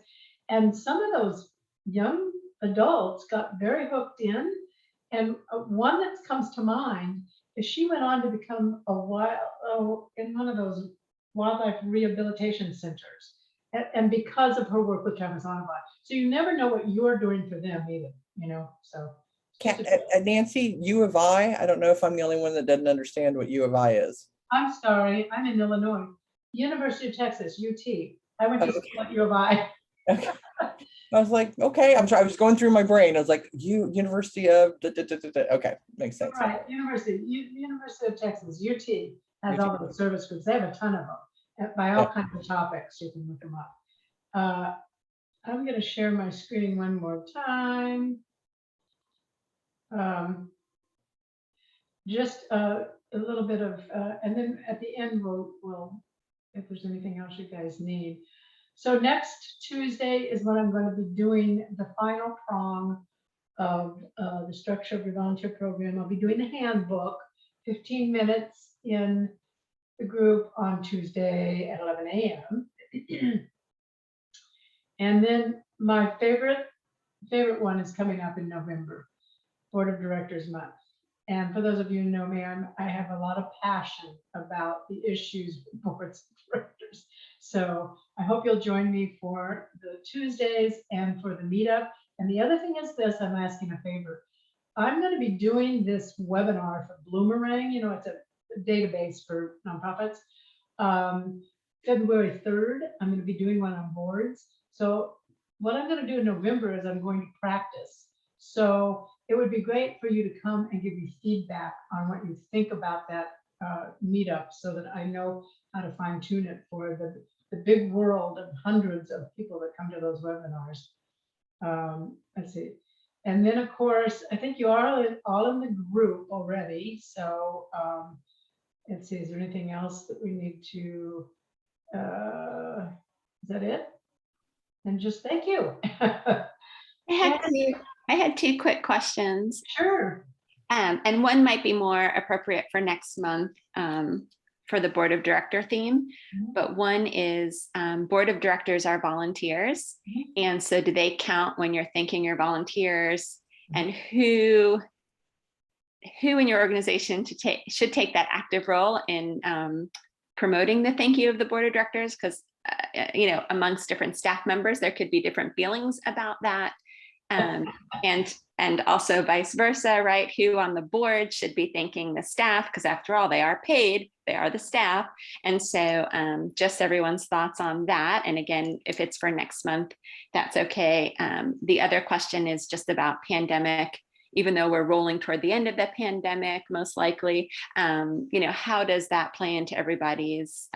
And some of those young adults got very hooked in. And one that comes to mind is she went on to become in one of those wildlife rehabilitation centers. And because of her work with Travis Onabot. So you never know what you're doing for them either, so. Nancy, U of I don't know if I'm the only one that doesn't understand what U of I is. I'm sorry, I'm in Illinois. University of Texas, UT. I went to school at U of I. Okay. I was like, okay, I was going through my brain. I was like, University of, okay, makes sense. Right, University of Texas, UT has all the service groups. They have a ton of them by all kinds of topics. You can look them up. I'm going to share my screen one more time. Just a little bit of, and then at the end, we'll, if there's anything else you guys need. So next Tuesday is when I'm going to be doing the final prong of the structure of your volunteer program. I'll be doing the handbook, 15 minutes in the group on Tuesday at 11 a.m. And then my favorite one is coming up in November, Board of Directors Month. And for those of you who know me, I have a lot of passion about the issues with boards of directors. So I hope you'll join me for the Tuesdays and for the meetup. And the other thing is this, I'm asking a favor. I'm going to be doing this webinar for Bloomerang. It's a database for nonprofits. February 3rd, I'm going to be doing one on boards. So what I'm going to do in November is I'm going to practice. So it would be great for you to come and give me feedback on what you think about that meetup so that I know how to fine tune it for the big world of hundreds of people that come to those webinars. Let's see. And then of course, I think you are all in the group already. So let's see, is there anything else that we need to, is that it? And just thank you. I had Yes, two, I had two quick questions. sure. And one might be more appropriate for next month for the board of director theme. Mhm. But one is board of directors are volunteers. Mhm. And so do they count when you're thanking your volunteers? Mhm. And who in your organization should take that active role in promoting the thank you of the board of directors? Because amongst different staff members, there could be different feelings about that. And also vice versa, right? Who on the board should be thanking the staff? Because after all, they are paid, they are the staff. And so just everyone's thoughts on that. And again, if it's for next month, that's okay. The other question is just about pandemic. Even though we're rolling toward the end of the pandemic, most likely, how does that play into everybody's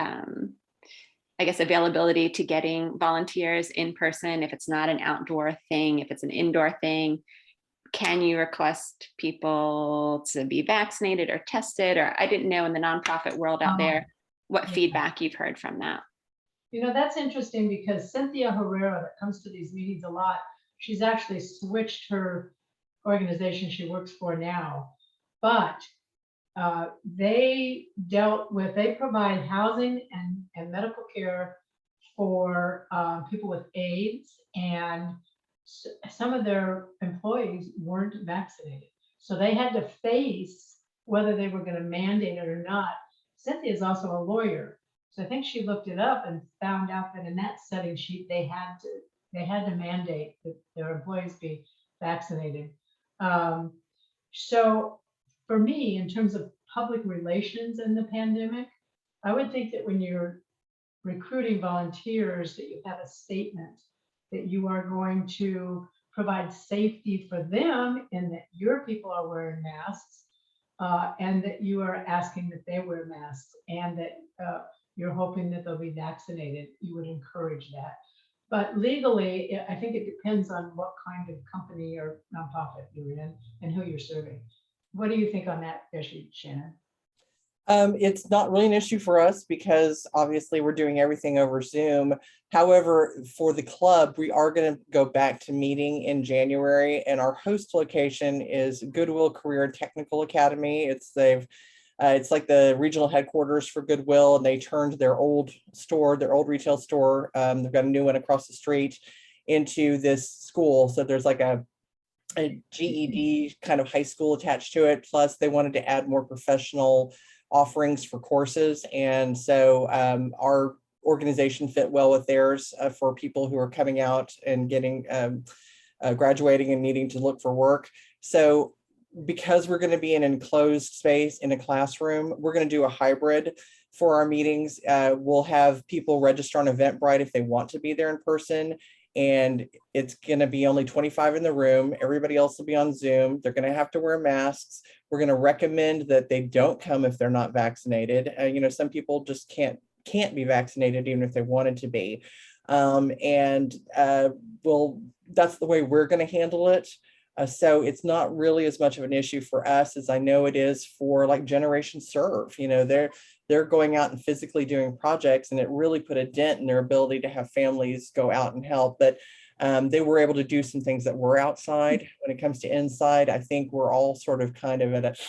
I guess, availability to getting volunteers in person? If it's not an outdoor thing, if it's an indoor thing, can you request people to be vaccinated or tested? Or I didn't know in the nonprofit world out there what Yeah. feedback you've heard from that. That's interesting because Cynthia Herrera, that comes to these meetings a lot, she's actually switched her organization she works for now. But they provide housing and medical care for people with AIDS, and some of their employees weren't vaccinated. So they had to face whether they were going to mandate it or not. Cynthia is also a lawyer. So I think she looked it up and found out that in that setting sheet, they had to mandate that their employees be vaccinated. So for me, in terms of public relations in the pandemic, I would think that when you're recruiting volunteers, that you have a statement that you are going to provide safety for them and that your people are wearing masks, and that you are asking that they wear masks, and that you're hoping that they'll be vaccinated. You would encourage that. But legally, I think it depends on what kind of company or nonprofit you're in and who you're serving. What do you think on that issue, Shannon? It's not really an issue for us because obviously we're doing everything over Zoom. However, for the club, we are going to go back to meeting in January, and our host location is Goodwill Career and Technical Academy. It's like the regional headquarters for Goodwill, and they turned their old retail store. They've got a new one across the street into this school. So there's like a GED kind of high school attached to it. Plus, they wanted to add more professional offerings for courses. And so our organization fit well with theirs for people who are coming out and getting graduating and needing to look for work. So because we're going to be in an enclosed space in a classroom, we're going to do a hybrid for our meetings. We'll have people register on Eventbrite if they want to be there in person. And it's going to be only 25 in the room. Everybody else will be on Zoom. They're going to have to wear masks. We're going to recommend that they don't come if they're not vaccinated. Some people just can't be vaccinated even if they wanted to be. That's the way we're going to handle it. So it's not really as much of an issue for us as I know it is for like Generation Serve. They're going out and physically doing projects, and it really put a dent in their ability to have families go out and help. But they were able to do some things that were outside. When it comes to inside, I think we're all sort of kind of at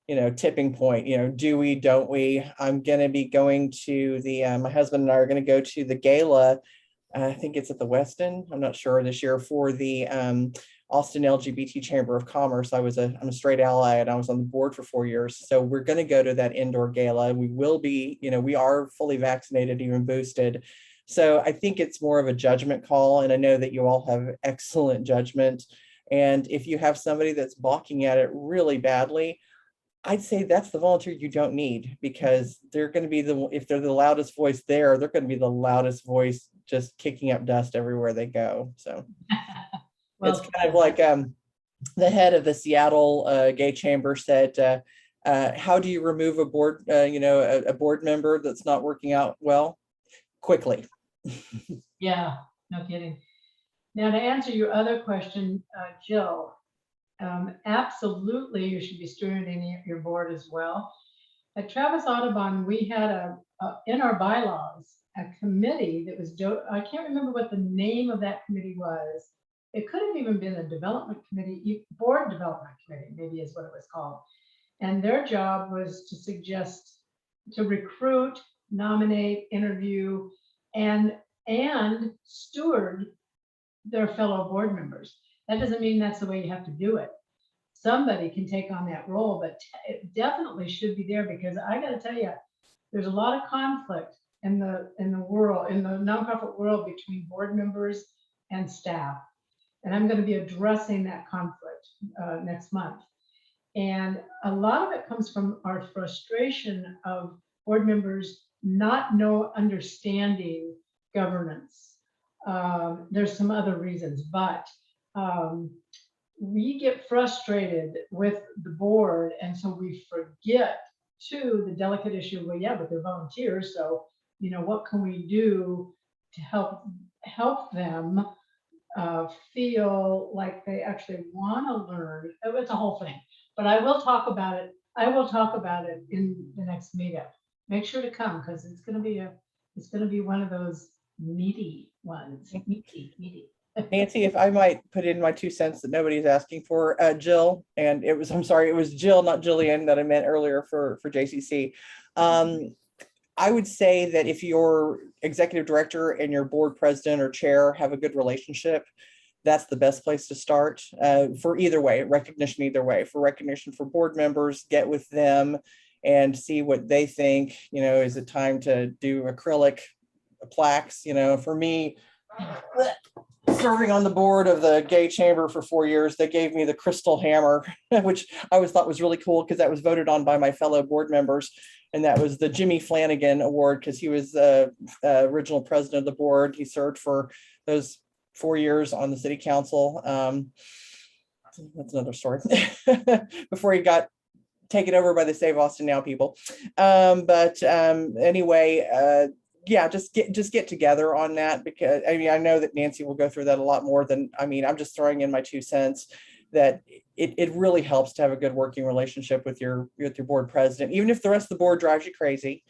a tipping point. Do we, don't we? I'm going to be going to my husband and I are going to go to the gala. I think it's at the Westin. I'm not sure this year, for the Austin LGBT Chamber of Commerce. I'm a straight ally, and I was on the board for 4 years. So we're going to go to that indoor gala. We will be, we are fully vaccinated, even boosted. So I think it's more of a judgment call. And I know that you all have excellent judgment. And if you have somebody that's balking at it really badly, I'd say that's the volunteer you don't need, because they're going to be if they're the loudest voice there, they're going to be the loudest voice just kicking up dust everywhere they go. So well, it's kind of like the head of the Seattle Gay Chamber said, how do you remove a board, a board member that's not working out well? Quickly. Yeah, no kidding. Now, to answer your other question, Jill, absolutely, you should be stewarding your board as well. At Travis Audubon, we had in our bylaws a committee that was, I can't remember what the name of that committee was, it could have even been a development committee, board development committee, maybe is what it was called. And their job was to suggest, to recruit, nominate, interview, and steward their fellow board members. That doesn't mean that's the way you have to do it. Somebody can take on that role, but it definitely should be there, because I got to tell you, there's a lot of conflict in the world, in the nonprofit world, between board members and staff. And I'm going to be addressing that conflict next month. And a lot of it comes from our frustration of board members not understanding governance. There's some other reasons, but we get frustrated with the board, and so we forget to the delicate issue. Well, yeah, but they're volunteers, so what can we do to help them feel like they actually want to learn? It's a whole thing, but I will talk about it. I will talk about it in the next meetup. Make sure to come, because it's going to be one of those meaty ones. Meaty. Nancy, if I might put in my 2 cents that nobody's asking for, Jill, and it was Jill, not Jillian, that I meant earlier for JCC. I would say that if your executive director and your board president or chair have a good relationship, that's the best place to start for either way, recognition either way. For recognition for board members, get with them and see what they think. Is it time to do acrylic plaques? For me, serving on the board of the gay chamber for 4 years, they gave me the crystal hammer, which I always thought was really cool, because that was voted on by my fellow board members. And that was the Jimmy Flanagan Award, because he was the original president of the board. He served for those 4 years on the city council. That's another story. Before he got taken over by the Save Austin Now people. Anyway, yeah, just get together on that, because I know that Nancy will go through that a lot more than, I'm just throwing in my 2 cents that it really helps to have a good working relationship with your board president, even if the rest of the board drives you crazy.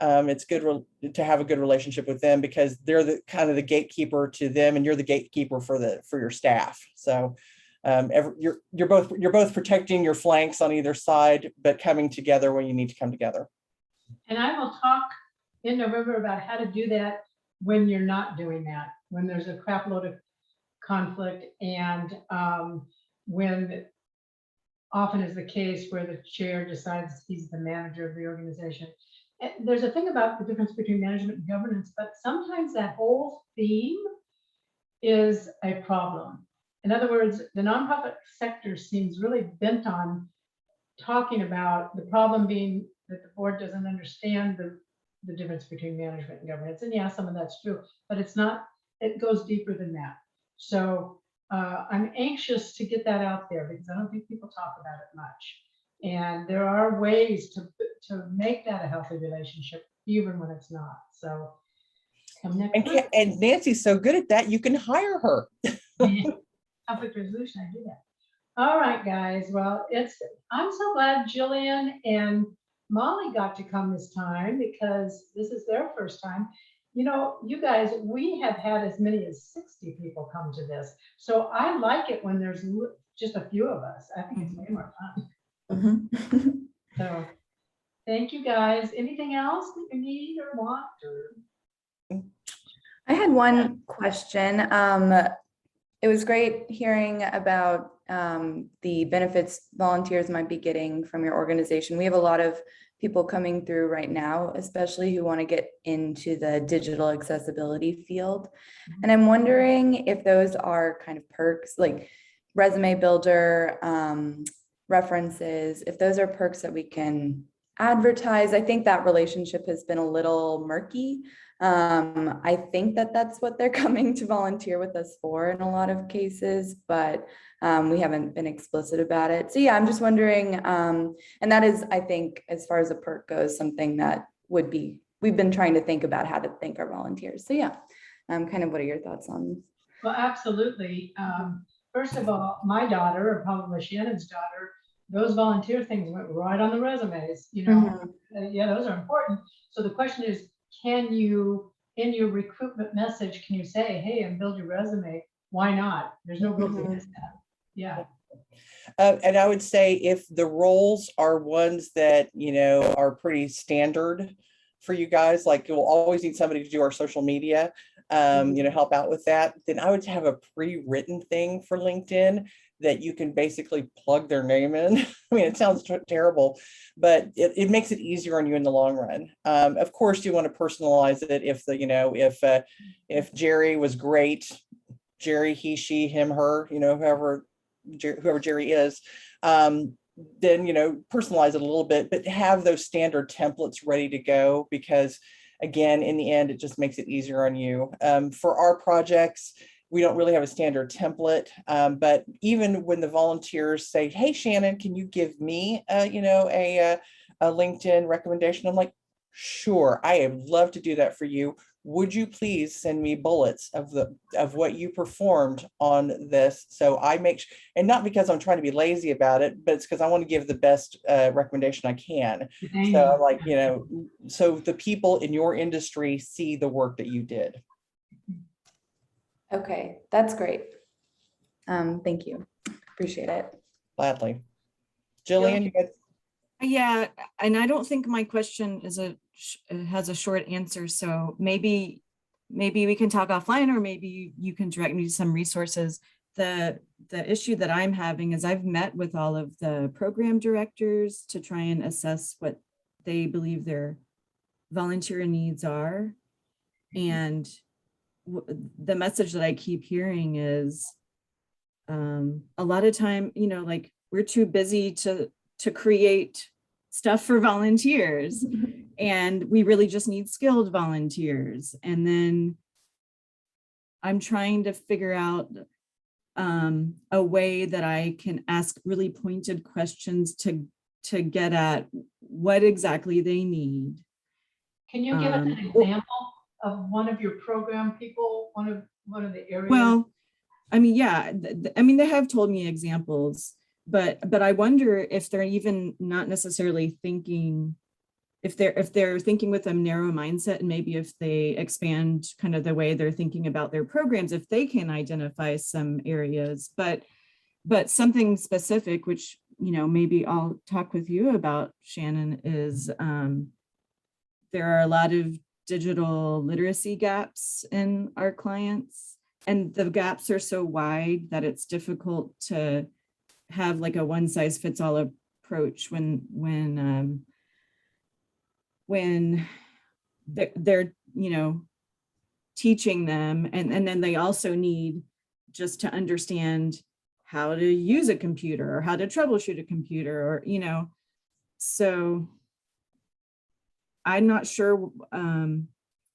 It's good to have a good relationship with them, because they're the kind of the gatekeeper to them, and you're the gatekeeper for your staff. So you're both protecting your flanks on either side, but coming together when you need to come together. And I will talk in November about how to do that when you're not doing that, when there's a crap load of conflict, and when often is the case where the chair decides he's the manager of the organization. And there's a thing about the difference between management and governance, but sometimes that whole theme is a problem. In other words, the nonprofit sector seems really bent on talking about the problem being that the board doesn't understand the difference between management and governance. And yeah, some of that's true, but it's not, it goes deeper than that. So I'm anxious to get that out there, because I don't think people talk about it much. And there are ways to make that a healthy relationship, even when it's not. So come next week. And Nancy's so good at that, you can hire her. Conflict resolution, I do that. All right, guys. Well, I'm so glad Jillian and Molly got to come this time, because this is their first time. You guys, we have had as many as 60 people come to this. So I like it when there's just a few of us. I think it's way more fun. Mm-hmm. So thank you, guys. Anything else that you need or want? I had one question. It was great hearing about the benefits volunteers might be getting from your organization. We have a lot of people coming through right now, especially who want to get into the digital accessibility field. And I'm wondering if those are kind of perks, like resume builder, references, if those are perks that we can advertise. I think that relationship has been a little murky. I think that that's what they're coming to volunteer with us for in a lot of cases, but we haven't been explicit about it. So yeah, I'm just wondering, and that is, I think, as far as a perk goes, something that we've been trying to think about how to thank our volunteers. So yeah, kind of what are your thoughts on? Well, absolutely. First of all, my daughter, or probably Shannon's daughter, those volunteer things went right on the resumes, yeah, those are important. So the question is, can you, in your recruitment message, can you say, hey, and build your resume, why not? There's no guilt Mhm. against that. Yeah. And I would say if the roles are ones that, are pretty standard for you guys, like you'll always need somebody to do our social media, help out with that, then I would have a pre-written thing for LinkedIn that you can basically plug their name in. I mean, it sounds terrible, but it makes it easier on you in the long run. Of course, you want to personalize it if Jerry was great, Jerry, he, she, him, her, whoever Jerry is, then, personalize it a little bit, but have those standard templates ready to go, because again, in the end, it just makes it easier on you. For our projects, we don't really have a standard template, but even when the volunteers say, hey, Shannon, can you give me, a LinkedIn recommendation? I'm like, sure, I would love to do that for you. Would you please send me bullets of what you performed on this? So I and not because I'm trying to be lazy about it, but it's because I want to give the best recommendation I can. So I'm like, so the people in your industry see the work that you did. Okay, that's great. Thank you. Appreciate it. Gladly. Jillian, you got. Yeah, and I don't think my question has a short answer, so maybe we can talk offline, or maybe you can direct me to some resources. The issue that I'm having is I've met with all of the program directors to try and assess what they believe their volunteer needs are. And the message that I keep hearing is a lot of time, like we're too busy to create stuff for volunteers, and we really just need skilled volunteers. And then I'm trying to figure out a way that I can ask really pointed questions to get at what exactly they need. Can you give us an example of one of your program people, one of the areas? Well, I mean, yeah, they have told me examples, but I wonder if they're even not necessarily thinking, if they're thinking with a narrow mindset, and maybe if they expand kind of the way they're thinking about their programs, if they can identify some areas, but something specific, which, maybe I'll talk with you about, Shannon, is there are a lot of digital literacy gaps in our clients, and the gaps are so wide that it's difficult to have like a one size fits all approach when they're teaching them, and then they also need just to understand how to use a computer or how to troubleshoot a computer, or so I'm not sure.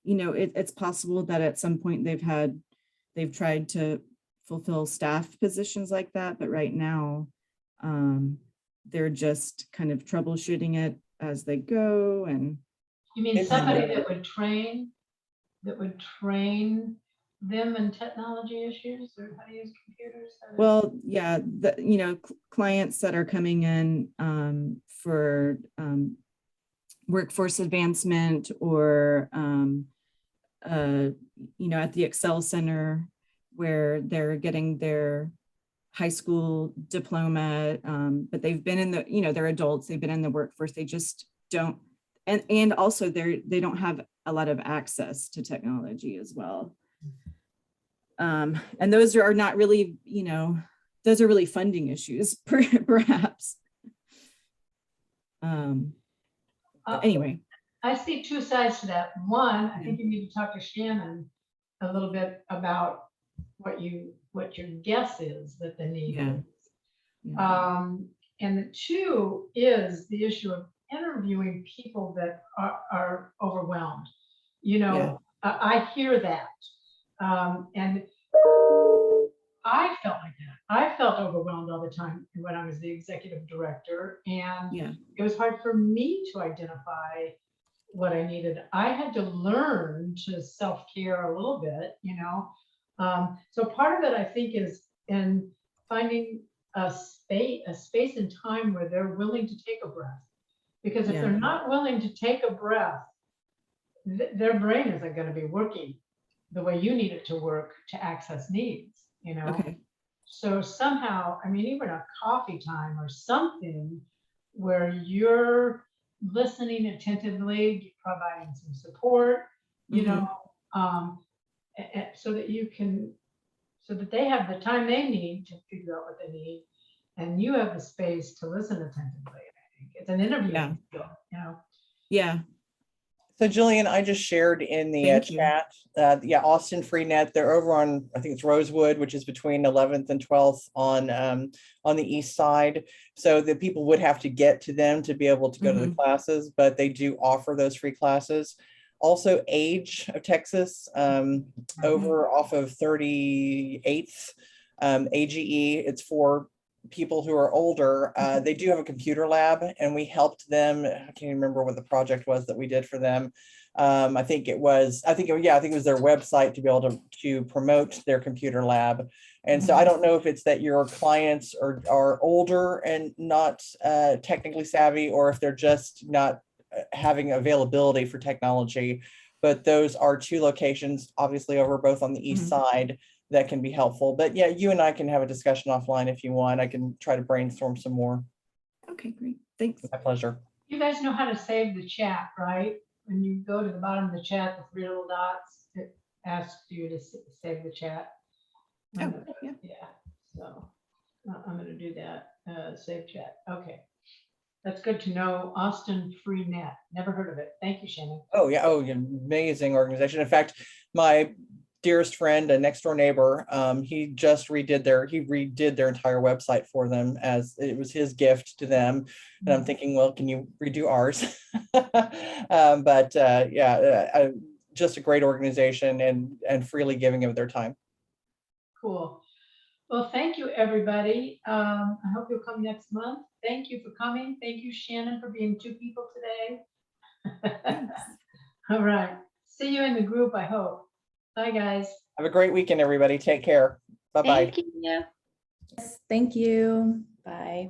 It's possible that at some point they've tried to fulfill staff positions like that, but right now they're just kind of troubleshooting it as they go. And you mean somebody that would train them in technology issues or how to use computers? Well, yeah, clients that are coming in for workforce advancement, or at the Excel Center, where they're getting their high school diploma, but they've been in they're adults, they've been in the workforce, they just don't, and also they don't have a lot of access to technology as well. And those are not really, those are really funding issues, perhaps. Anyway. I see two sides to that. One, I think you need to talk to Shannon a little bit about what your guess is that the need is. And the two is the issue of interviewing people that are overwhelmed. I hear that. And I felt like that. I felt overwhelmed all the time when I was the executive director, and it was hard for me to identify what I needed. I had to learn to self-care a little bit, So part of it, I think, is in finding a space and time where they're willing to take a breath. Because if they're not willing to take a breath, their brain isn't going to be working the way you need it to work to access needs. you know? Okay. So somehow, I mean, even a coffee time or something where you're listening attentively, providing some support, you know, so that you can, so that they have the time they need to figure out what they need, and you have the space to listen attentively. I think it's an interview, Yeah. you know. Yeah. So Jillian, I just shared in the Thank you. chat, yeah, Austin Freenet, they're over on, I think it's Rosewood, which is between 11th and 12th on the east side. So the people would have to get to them to be able to go to the classes, but they do offer those free classes. Also Age of Texas, over off of 38th, AGE, it's for people who are older. They do have a computer lab, and we helped them. I can't remember what the project was that we did for them. I think it was their website to be able to promote their computer lab. And so I don't know if it's that your clients are older and not technically savvy, or if they're just not having availability for technology. But those are two locations, obviously over both on the east side, that can be helpful. But yeah, you and I can have a discussion offline if you want. I can try to brainstorm some more. Okay, great. Thanks. My pleasure. You guys know how to save the chat, right? When you go to the bottom of the chat, the three little dots, it asks you to save the chat. Oh, yeah. Yeah, so I'm gonna do that, save chat. Okay. That's good to know. Austin Freenet. Never heard of it. Thank you, Shannon. Oh yeah. Oh, amazing organization. In fact, my dearest friend and next door neighbor, he just redid their entire website for them, as it was his gift to them. And I'm thinking, well, can you redo ours? Just a great organization and freely giving of their time. Cool. Well, thank you, everybody. I hope you'll come next month. Thank you for coming. Thank you, Shannon, for being two people today. All right. See you in the group, I hope. Bye, guys. Have a great weekend, everybody. Take care. Bye-bye. Thank you. Thank you. Bye.